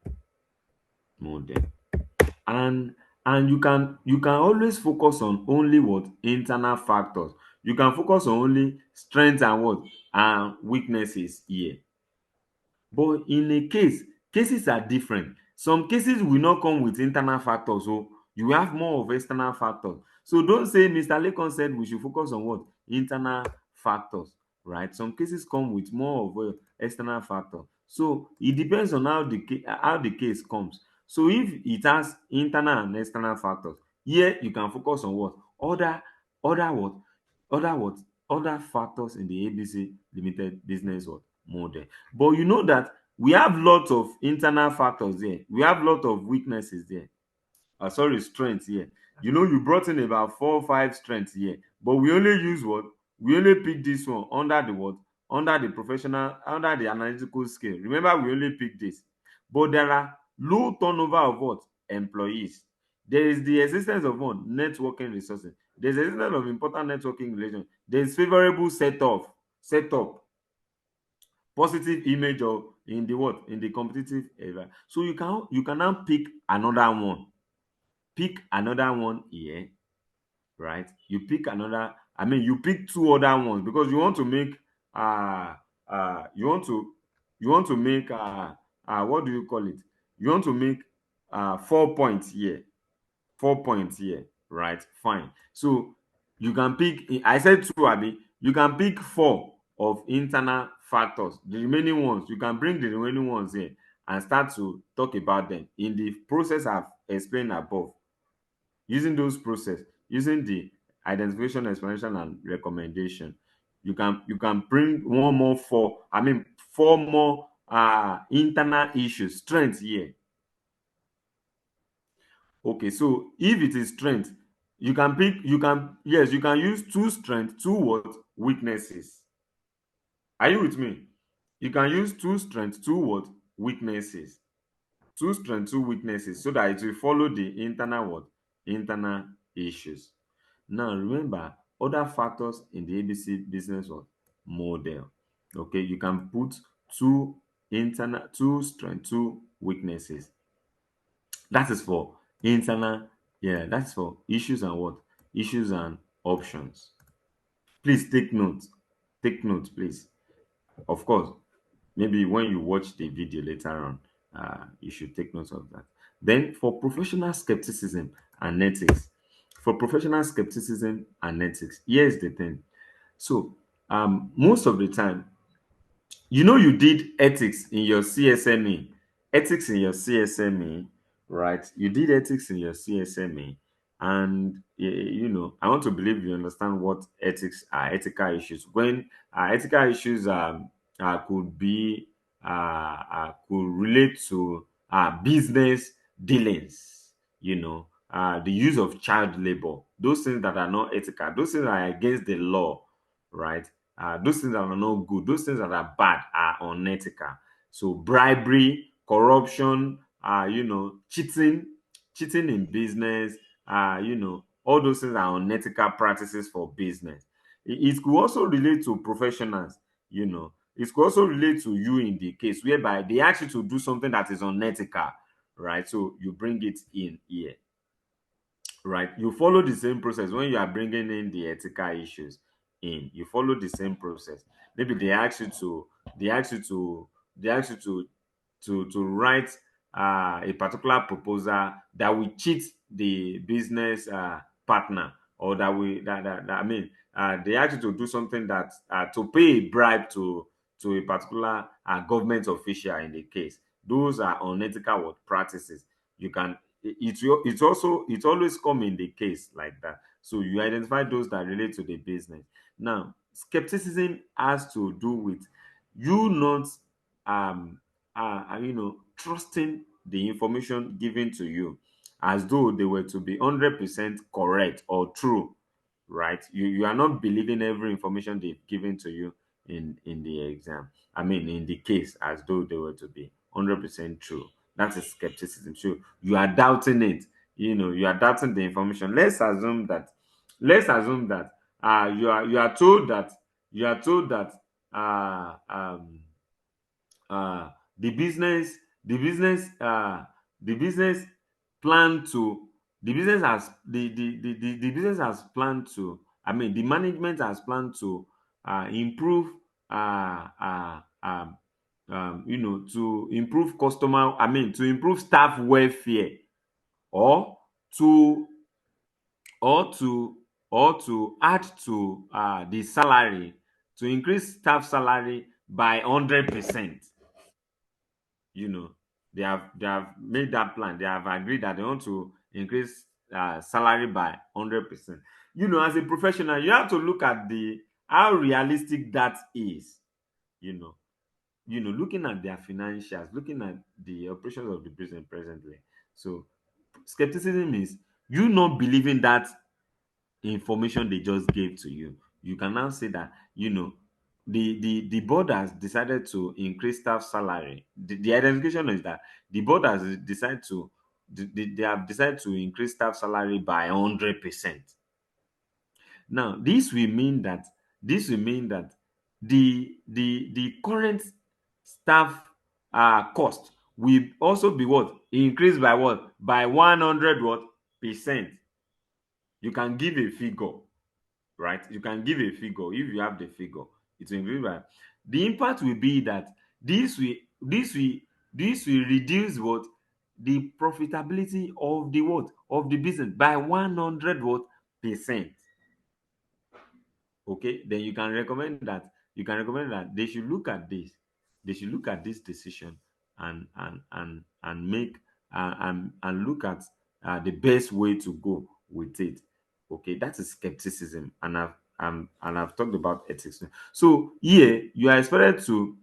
model and you can always focus on only what? Internal factors. You can focus on only strengths and what? And weaknesses here. But in a cases are different. Some cases will not come with internal factors, so you have more of external factors. So don't say Mr. Lekon said we should focus on what? Internal factors, right? Some cases come with more of external factor. So it depends on how the case comes. So if it has internal and external factors, here you can focus on what? Other what? Other what? Other factors in the ABC Limited business what? Model. But you know that we have lots of internal factors there. We have lot of weaknesses there. Sorry, strengths here. You know, you brought in about 4 or 5 strengths here, but we only use what? We only pick this one under the what? Under the professional, under the analytical scale. Remember, we only pick this. But there are low turnover of what? Employees. There is the existence of what? Networking resources. There's the existence of important networking relations. There's favorable setup, positive image of in the what? In the competitive area. So you can now pick another one. Pick another one here, right? You pick another, you pick 2 other ones because you want to make you want to make what do you call it? You want to make 4 points here. 4 points here, right? Fine. So you can pick, I said two, you can pick 4 of internal factors. The remaining ones, you can bring the remaining ones here and start to talk about them in the process I've explained above. Using those process, using the identification, explanation, and recommendation, you can bring 4 more internal issues, strengths here. Okay, so if it is strength, you can use 2 strengths, 2 what? Weaknesses. Are you with me? You can use 2 strengths, 2 what? Weaknesses. 2 strengths, 2 weaknesses, so that it will follow the internal what? Internal issues. Now remember, other factors in the ABC business what? Model. Okay, you can put 2 strengths, 2 weaknesses. That is for internal, that's for issues and what? Issues and options. Please take note. Take note, please. Of course, maybe when you watch the video later on, you should take note of that. Then for professional skepticism and ethics. For professional skepticism and ethics, here's the thing. So most of the time, You know, you did ethics in your CSME, ethics in your CSME, right? You did ethics in your CSME, and you know, I want to believe you understand what ethics are, ethical issues. When ethical issues could be could relate to business dealings, you know, the use of child labor, those things that are not ethical, those things that are against the law, right? Those things that are not good, those things that are bad are unethical. So bribery, corruption, you know, cheating in business, you know, all those things are unethical practices for business. It could also relate to professionals, you know. It could also relate to you in the case whereby they ask you to do something that is unethical, right? So you bring it in here, right? You follow the same process when you are bringing in the ethical issues in. You follow the same process. Maybe they ask you to they ask you to write a particular proposal that will cheat the business partner, or that we that I mean they ask you to do something that to pay a bribe to a particular government official in the case. Those are unethical work practices. You can it's also it always come in the case like that. So you identify those that relate to the business. Now, skepticism has to do with you not um you know, trusting the information given to you as though they were to be 100% correct or true, right? You are not believing every information they've given to you in the exam, I mean in the case, as though they were to be 100% true. That is skepticism. So you are doubting it, you know, you are doubting the information. Let's assume that you are told that uh um the business the business the business plan to the business has the business has planned to, I mean the management has planned to improve you know, to improve customer, I mean to improve staff welfare, or to to add to the salary, to increase staff salary by 100%. You know, they have made that plan. They have agreed that they want to increase salary by 100%. You know, as a professional, you have to look at the how realistic that is. You know, looking at their financials, looking at the operations of the business presently. So skepticism is you not believing that information they just gave to you. You can now say that, you know, the board has decided to increase staff salary. The identification is that the board has decided to they have decided to increase staff salary by 100%. Now, this will mean that the current staff cost will also be what, increased by what, by 100 what percent. You can give a figure, right? You can give a figure. If you have the figure, it will increase by, the impact will be that this will this will this will reduce what, the profitability of the what, of the business by 100 what percent. Okay, then you can recommend that they should look at this, they should look at this decision, and make and look at the best way to go with it. Okay, that is skepticism, and I've talked about ethics. So here you are expected to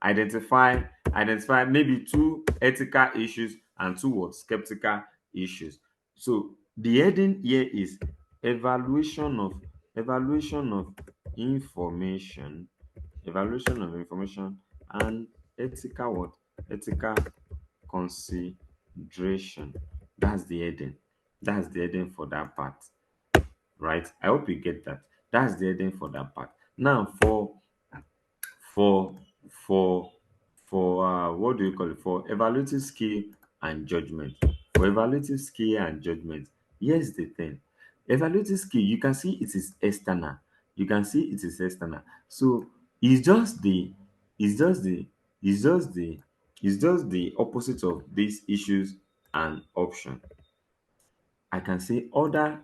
identify maybe two ethical issues and two what, skeptical issues. So the heading here is evaluation of evaluation of information evaluation of information and ethical what, ethical consideration. That's the heading. That's the heading for that part, right? I hope you get that. That's the heading for that part. Now for for what do you call it, for evaluative skill and judgment. For evaluative skill and judgment, here's the thing. Evaluative skill, you can see it is external. You can see it is external. So it's just the it's just the it's just the it's just the opposite of these issues and option. I can say other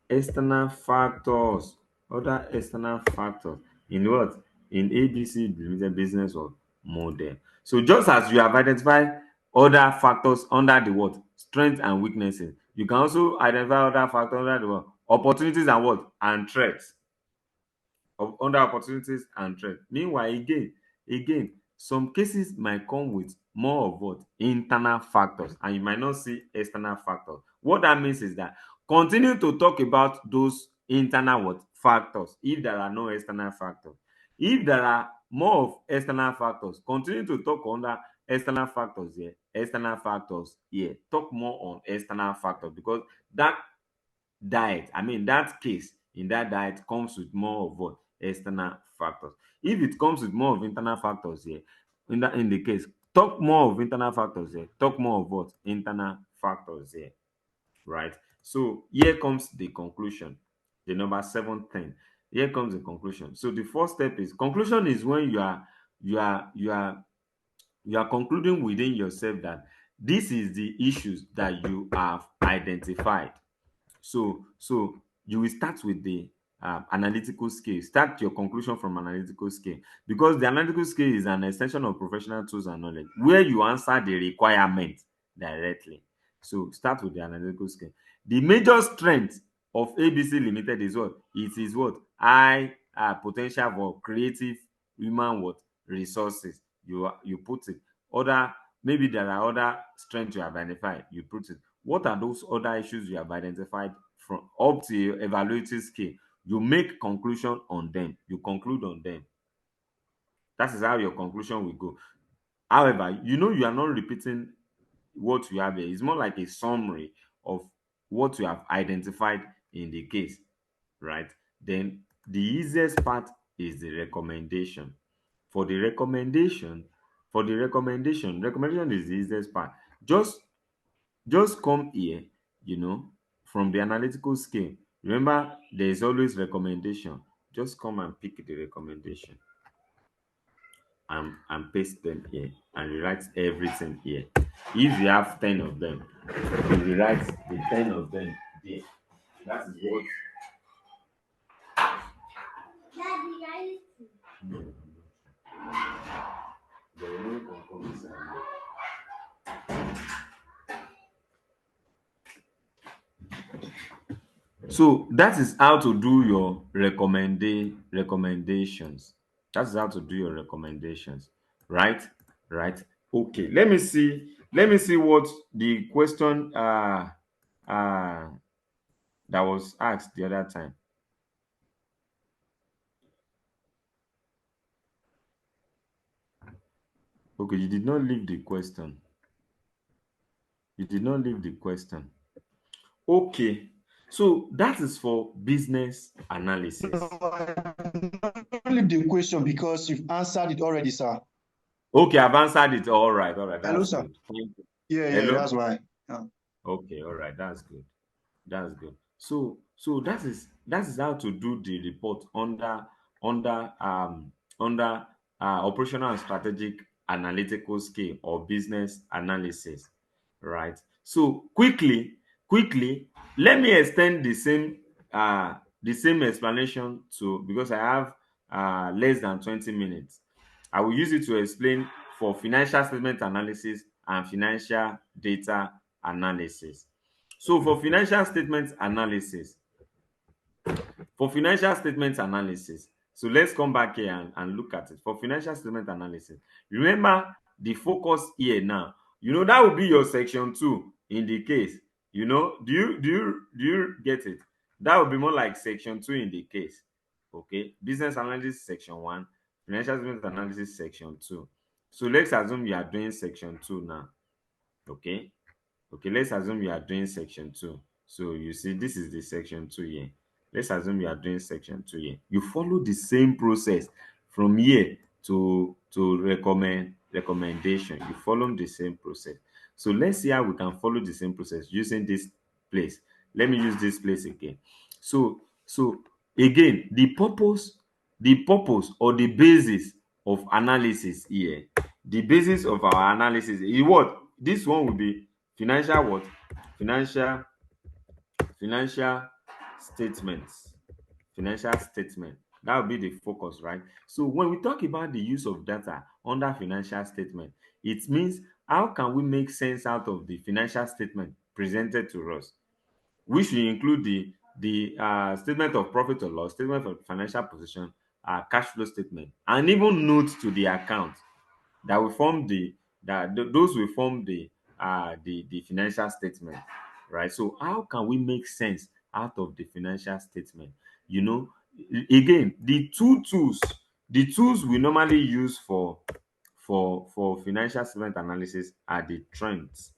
external factors, other external factors in what? In ABC Limited business or model. So just as you have identified other factors under the what? Strengths and weaknesses, you can also identify other factors under the what? Opportunities and what? And threats. Of under opportunities and threats. Meanwhile, again, some cases might come with more of what? Internal factors, and you might not see external factors. What that means is that continue to talk about those internal what? Factors if there are no external factors. If there are more of external factors, continue to talk under external factors here, external factors here. Talk more on external factors because that that case in that diet comes with more of what? External factors. If it comes with more of internal factors here, in the case, talk more of internal factors here, talk more of what? Internal factors here, right? So here comes the conclusion, the number 710. Here comes the conclusion. So the first step is conclusion is when you are concluding within yourself that this is the issues that you have identified. So you will start with the analytical scale. Start your conclusion from analytical scale because the analytical scale is an extension of professional tools and knowledge where you answer the requirement directly. So start with the analytical scale. The major strength of ABC Limited is what? It is what? High potential for creative human what? Resources. You put it. Other maybe there are other strengths you have identified. You put it. What are those other issues you have identified from up to your evaluative scale? You make conclusion on them. You conclude on them. That is how your conclusion will go. However, you are not repeating what you have here. It's more like a summary of what you have identified in the case, right? Then the easiest part is the recommendation. For the recommendation, recommendation is the easiest part. Just come here, from the analytical scale. Remember, there is always recommendation. Just come and pick the recommendation and paste them here and rewrite everything here. If you have 10 of them, you rewrite the 10 of them there. That is what. The remaining components are So that is how to do your recommendations. That's how to do your recommendations, right? Right. Okay. Let me see. Let me see what the question uh that was asked the other time. Okay, you did not leave the question. You did not leave the question. Okay. So that is for business analysis. No, I don't leave the question because you've answered it already, sir. Okay, I've answered it. All right, all right. Hello, That's sir. good. Thank you. Yeah, Hello? that's why. Yeah. Okay, all right. That's good. That's good. So that is how to do the report under operational and strategic analytical scale or business analysis, right? So quickly, let me extend the same explanation to because I have less than 20 minutes. I will use it to explain for financial statement analysis and financial data analysis. So for financial statement analysis, so let's come back here and look at it. For financial statement analysis, remember the focus here now. That will be your section 2 in the case. Do you get it? That would be more like section 2 in the case. Okay, business analysis section 1, financial statement analysis section 2. So let's assume you are doing section 2 now. Okay, let's assume you are doing section 2. So you see, this is the section 2 here. Let's assume you are doing section 2 here. You follow the same process from here to recommendation. You follow the same process. So let's see how we can follow the same process using this place. Let me use this place again. So again, the purpose or the basis of analysis here, the basis of our analysis is what? This one will be financial what? Financial statements. Financial statement. That will be the focus, right? So when we talk about the use of data under financial statement, it means how can we make sense out of the financial statement presented to us, which will include the statement of profit or loss, statement of financial position, cash flow statement, and even notes to the account that will form those will form the financial statement, right? So how can we make sense out of the financial statement? You know, again, the tools we normally use for financial statement analysis are the trends,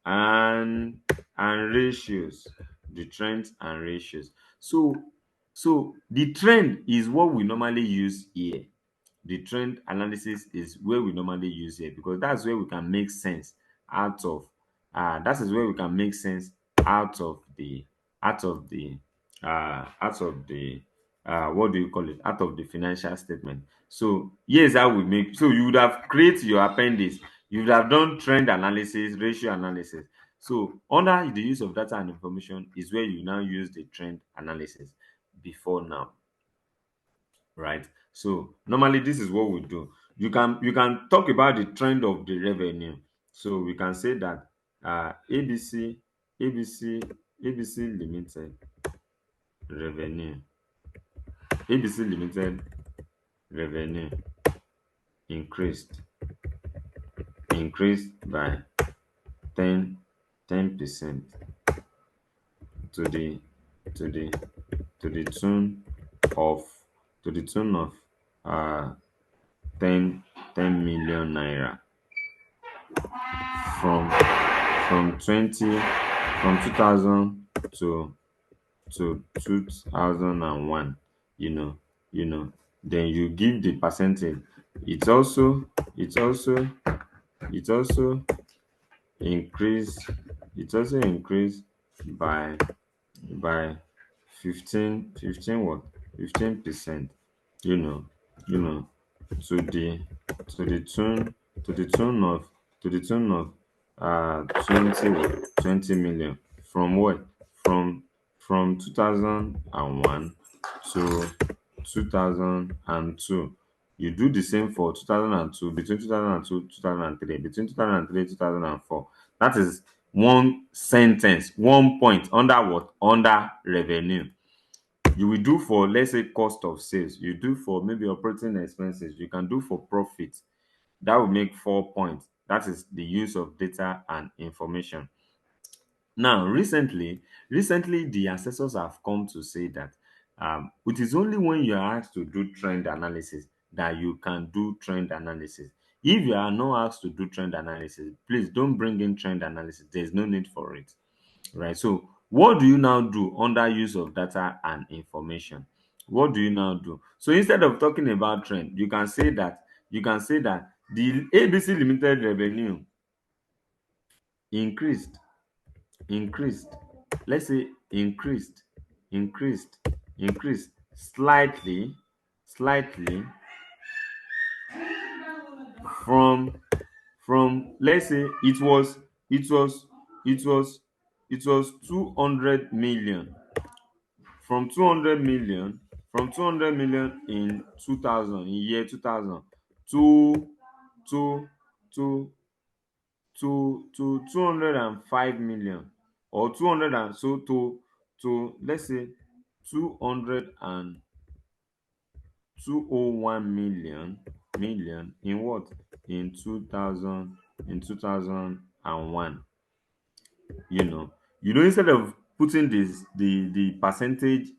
and ratios, the trends and ratios. So the trend is what we normally use here. The trend analysis is where we normally use here because that's where we can make sense out of that is where we can make sense out of the out of the out of the what do you call it, out of the financial statement. So here's how we make. So you would have created your appendix, you would have done trend analysis, ratio analysis. So under the use of data and information is where you now use the trend analysis before now, right? So normally this is what we do. You can talk about the trend of the revenue. So we can say that abc abc abc limited revenue abc limited revenue increased by 10% to the to the to the tune of to the tune of uh 10 million naira from from 20 from 2000 to 2001. you know then you give the percentage. It also it also it also increased it also increased by 15 what 15%, you know you know to the tune of 20 20 million. From what? From 2001 to 2002. You do the same for 2002, between 2002 2003, between 2003 2004. That is one sentence, one point under what? Under revenue. You will do for, let's say, cost of sales. You do for maybe operating expenses. You can do for profit. That will make 4 points. That is the use of data and information. Now, recently, the assessors have come to say that it is only when you are asked to do trend analysis that you can do trend analysis. If you are not asked to do trend analysis, please don't bring in trend analysis. There's no need for it, right? So what do you now do under use of data and information? What do you now do? So instead of talking about trend, you can say that the abc limited revenue increased increased let's say increased slightly from let's say it was 200 million, from 200 million in 2000, in year 2000, to to to 205 million, or 200, and so to let's say 200 and 201 million in what? In 2000, in 2001. you know Instead of putting the percentage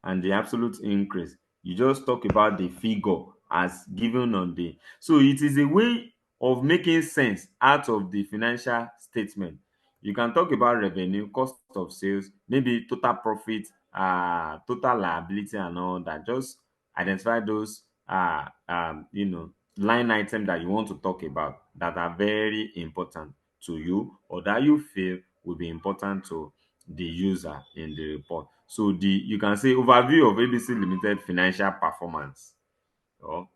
and the absolute increase, you just talk about the figure as given on the. So it is a way of making sense out of the financial statement. You can talk about revenue, cost of sales, maybe total profit, total liability, and all that. Just identify those line item that you want to talk about, that are very important to you, or that you feel will be important to the user in the report. So you can say overview of abc limited financial performance, or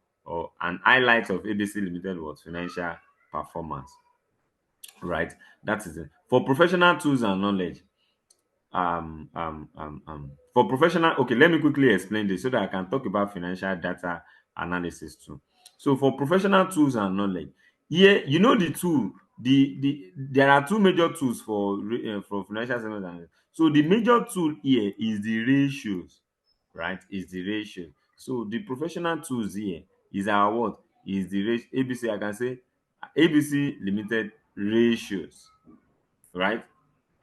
an highlight of abc limited what? Financial performance, right? That is it. For professional tools and knowledge, for professional, okay, let me quickly explain this so that I can talk about financial data analysis too. So for professional tools and knowledge, here you know the tool, there are two major tools for financial statement analysis. So the major tool here is the ratios, right? Is the ratio. So the professional tools here is our what? Is the ratio. ABC, I can say ABC Limited ratios, right?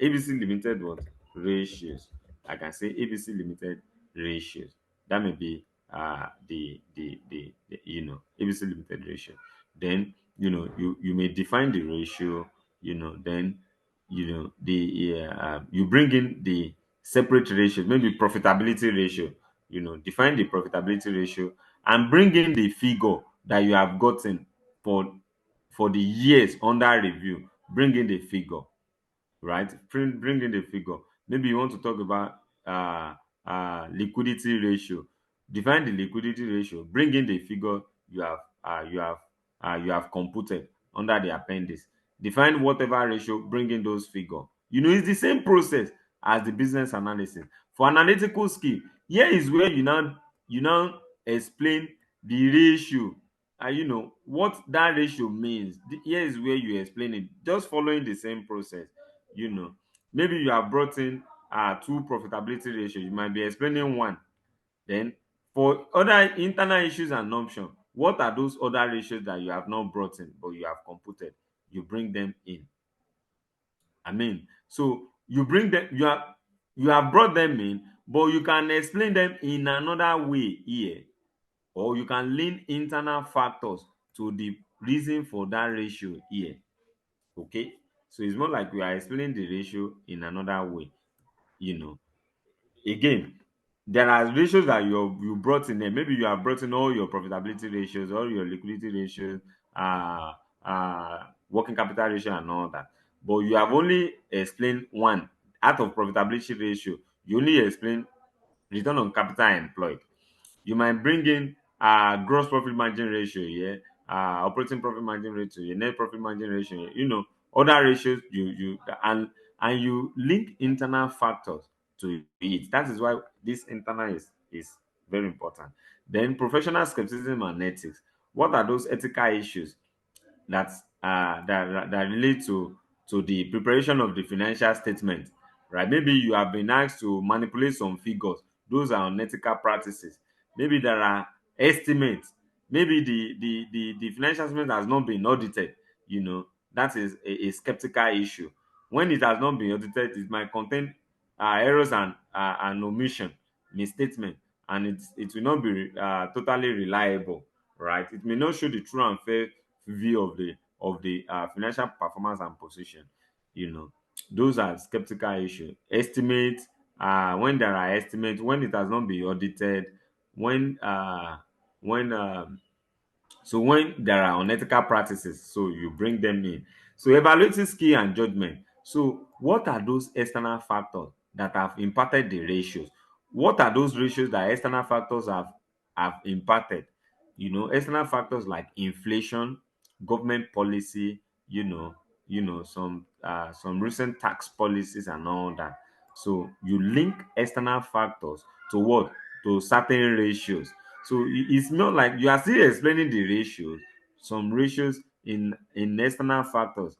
ABC Limited what? Ratios. I can say ABC Limited ratios. That may be the ABC Limited ratio. Then you may define the ratio. Then you bring in the separate ratios, maybe profitability ratio. Define the profitability ratio and bring in the figure that you have gotten for the years under review. Bring in the figure, right? Bring in the figure. Maybe you want to talk about liquidity ratio. Define the liquidity ratio. Bring in the figure you have computed under the appendix. Define whatever ratio. Bring in those figure. It's the same process as the business analysis. For analytical skill, here is where you now explain the ratio and what that ratio means. Here is where you explain it, just following the same process. Maybe you have brought in two profitability ratios. You might be explaining one. Then for other internal issues and option, what are those other ratios that you have not brought in but you have computed? You bring them in. So you bring them, you have brought them in, but you can explain them in another way here, or you can link internal factors to the reason for that ratio here. Okay, so it's more like we are explaining the ratio in another way. you know Again, there are ratios that you brought in there. Maybe you have brought in all your profitability ratios, all your liquidity ratios, uh working capital ratio and all that, but you have only explained one. Out of profitability ratio, you only explain return on capital employed. You might bring in gross profit margin ratio, yeah, operating profit margin ratio, yeah, net profit margin ratio, other ratios. And you link internal factors to it. That is why this internal is very important. Then professional skepticism and ethics. What are those ethical issues that relate to the preparation of the financial statement, right? Maybe you have been asked to manipulate some figures. Those are unethical practices. Maybe there are estimates. Maybe the financial statement has not been audited. That is a skeptical issue. When it has not been audited, it might contain errors and omission, misstatement, and it will not be totally reliable, right? It may not show the true and fair view of the financial performance and position. You know, those are skeptical issue. Estimates, when there are estimates, when it has not been audited, when when so when there are unethical practices, so you bring them in. So evaluating skill and judgment. So what are those external factors that have impacted the ratios? What are those ratios that external factors have impacted? External factors like inflation, government policy, some recent tax policies and all that. So you link external factors to what? To certain ratios. So it's not like you are still explaining the ratios, some ratios in external factors,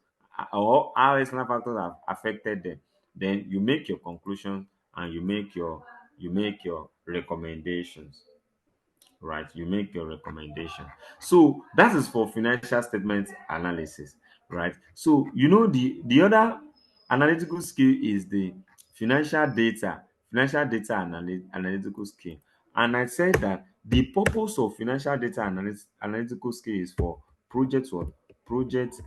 or how external factors have affected them. Then you make your conclusion and you make your recommendations, right? You make your recommendation. So that is for financial statement analysis, right? So the other analytical skill is the financial data analytical skill. And I said that the purpose of financial data analytical skill is for project what? Project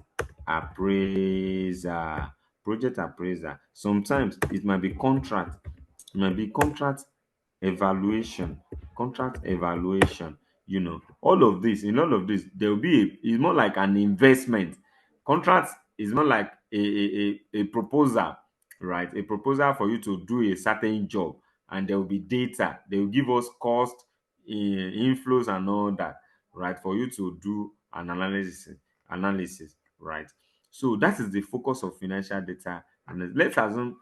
appraiser. Project appraiser. Sometimes it might be contract evaluation. All of this. In all of this, there will be it's more like an investment. Contract is more like a proposal, right? A proposal for you to do a certain job, and there will be data. They will give us cost, inflows and all that, right? For you to do an analysis, right? So that is the focus of financial data. And let's assume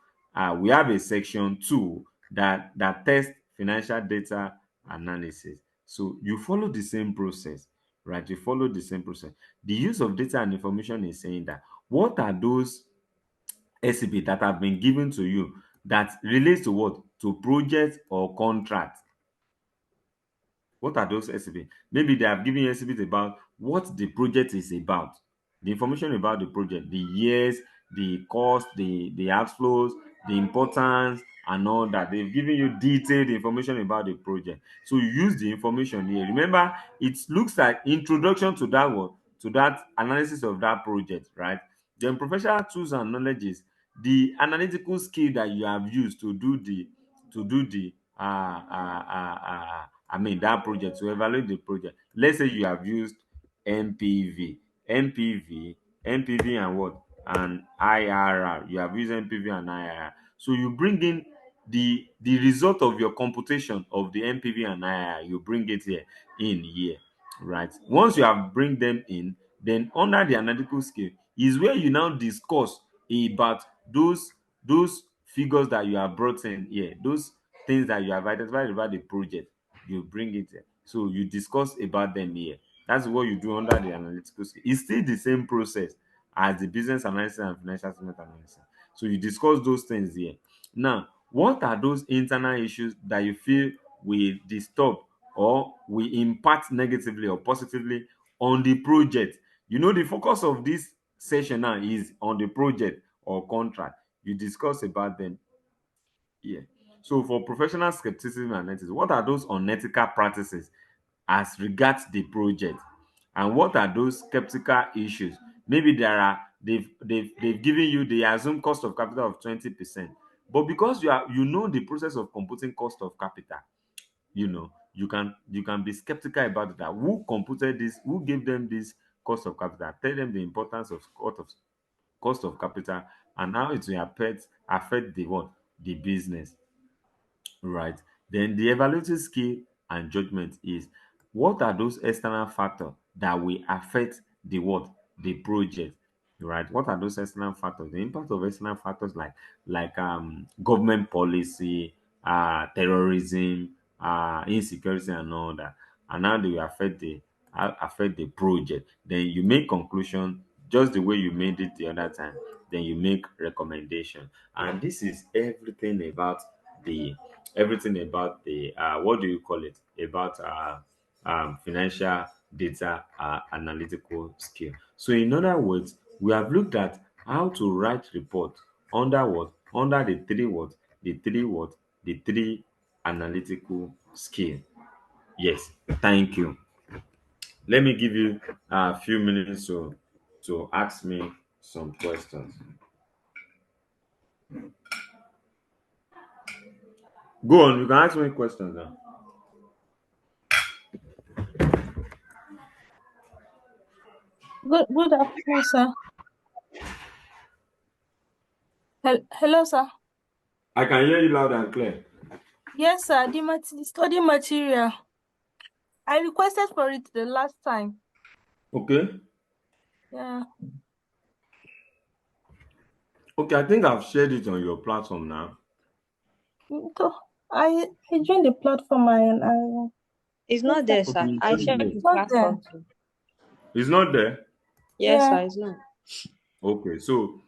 we have a section 2 that tests financial data analysis. So you follow the same process, right? You follow the same process. The use of data and information is saying that what are those SCP that have been given to you that relates to what? To project or contract. What are those SCP? Maybe they have given you SCPs about what the project is about, the information about the project, the years, the cost, the outflows, the importance, and all that. They've given you detailed information about the project. So you use the information here. Remember, it looks like introduction to that one, to that analysis of that project, right? Then professional tools and knowledges, the analytical skill that you have used to do the that project, to evaluate the project. Let's say you have used MPV, MPV, MPV, and what? And IRR. You have used MPV and IRR. So you bring in the result of your computation of the MPV and IRR. You bring it here, right? Once you have bring them in, then under the analytical scale is where you now discuss about those figures that you have brought in here, those things that you have identified about the project. You bring it here. So you discuss about them here. That's what you do under the analytical skill. It's still the same process as the business analysis and financial statement analysis. So you discuss those things here. Now, what are those internal issues that you feel will disturb or will impact negatively or positively on the project? You know, the focus of this session now is on the project or contract. You discuss about them here. So for professional skepticism and ethics, what are those unethical practices as regards the project? And what are those skeptical issues? Maybe they've given you the assumed cost of capital of 20%. But because you know the process of computing cost of capital, you can be skeptical about that. Who computed this? Who gave them this cost of capital? Tell them the importance of cost of capital and how it will affect the what? The business, right? Then the evaluative skill and judgment is what are those external factors that will affect the what? The project, right? What are those external factors? The impact of external factors like government policy, terrorism, insecurity, and all that, and how they will affect the project. Then you make conclusion just the way you made it the other time. Then you make recommendation, and this is the what do you call it, about financial data analytical skill. So in other words, we have looked at how to write report under what? Under the three what? The three analytical skill. Yes, thank you. Let me give you a few minutes to ask me some questions. Go on, you can ask me questions now. Good afternoon, sir. Hello, sir. I can hear you loud and clear. Yes, sir. The study material. I requested for it the last time. Okay. Yeah. Okay, I think I've shared it on your platform now. I joined the platform and It's not there, sir. Okay, I shared the It's not there. platform too. it's not there. Yes, Yeah. sir, it's not. Okay, so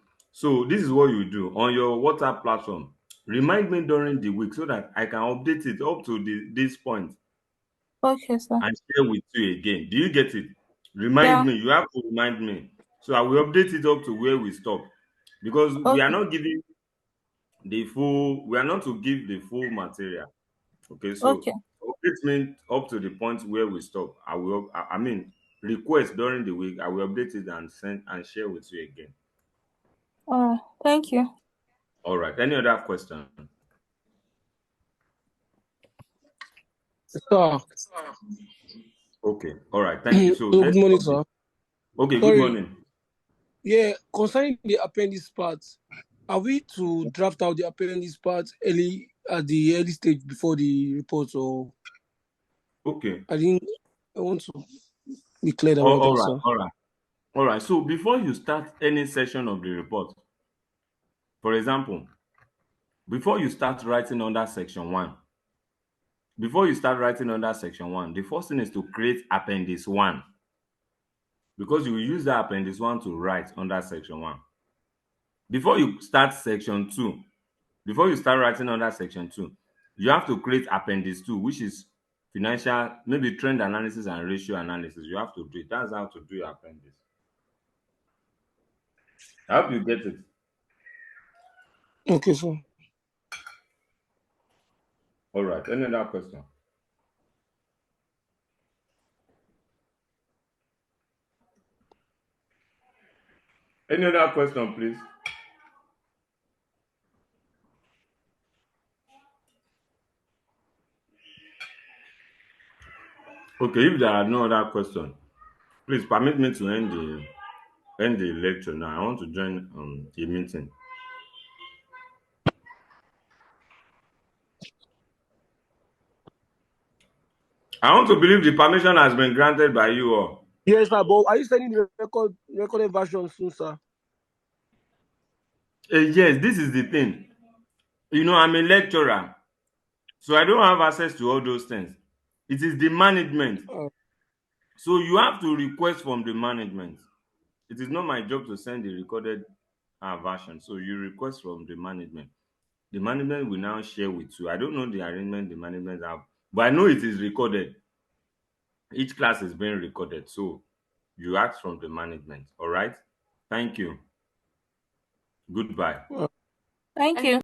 this is what you do on your WhatsApp platform. Remind me during the week so that I can update it up to this point Okay, sir. and share with you again. Do you get it? Remind Yeah. me. You have to remind me. So I will update it up to where we stop. Because we are Okay. not giving we are not to give the full material. Okay, so Okay. update me up to the point where we stop. I mean, request during the week. I will update it and send and share with you again. Thank you. All right. Any other question? Sir, Okay. All right. Thank you. So good morning, sir. Okay. Good Sorry. morning. Yeah, concerning the appendix part, are we to draft out the appendix part at the early stage before the report, or Okay. I want to be clear Oh, about all that, right. sir. All right. All right. So before you start any section of the report, for example, before you start writing under section 1, the first thing is to create appendix 1, because you will use that appendix 1 to write under section 1. Before you start writing under section 2, you have to create appendix 2, which is financial, maybe trend analysis and ratio analysis. You have to do it. That's how to do your appendix. I hope you get it. Okay, sir. All right. Any other question? Any other question, please? Okay, if there are no other questions, please permit me to end the lecture now. I want to join a meeting. I want to believe the permission has been granted by you all. Yes, sir. But are you sending the recorded version soon, sir? Yes, this is the thing. I'm a lecturer, so I don't have access to all those things. It is the management. So you have to request from the management. It is not my job to send the recorded version. So you request from the management. The management will now share with you. I don't know the arrangement the management have, but I know it is recorded. Each class is being recorded. So you ask from the management. All right. Thank you. Goodbye. Thank you.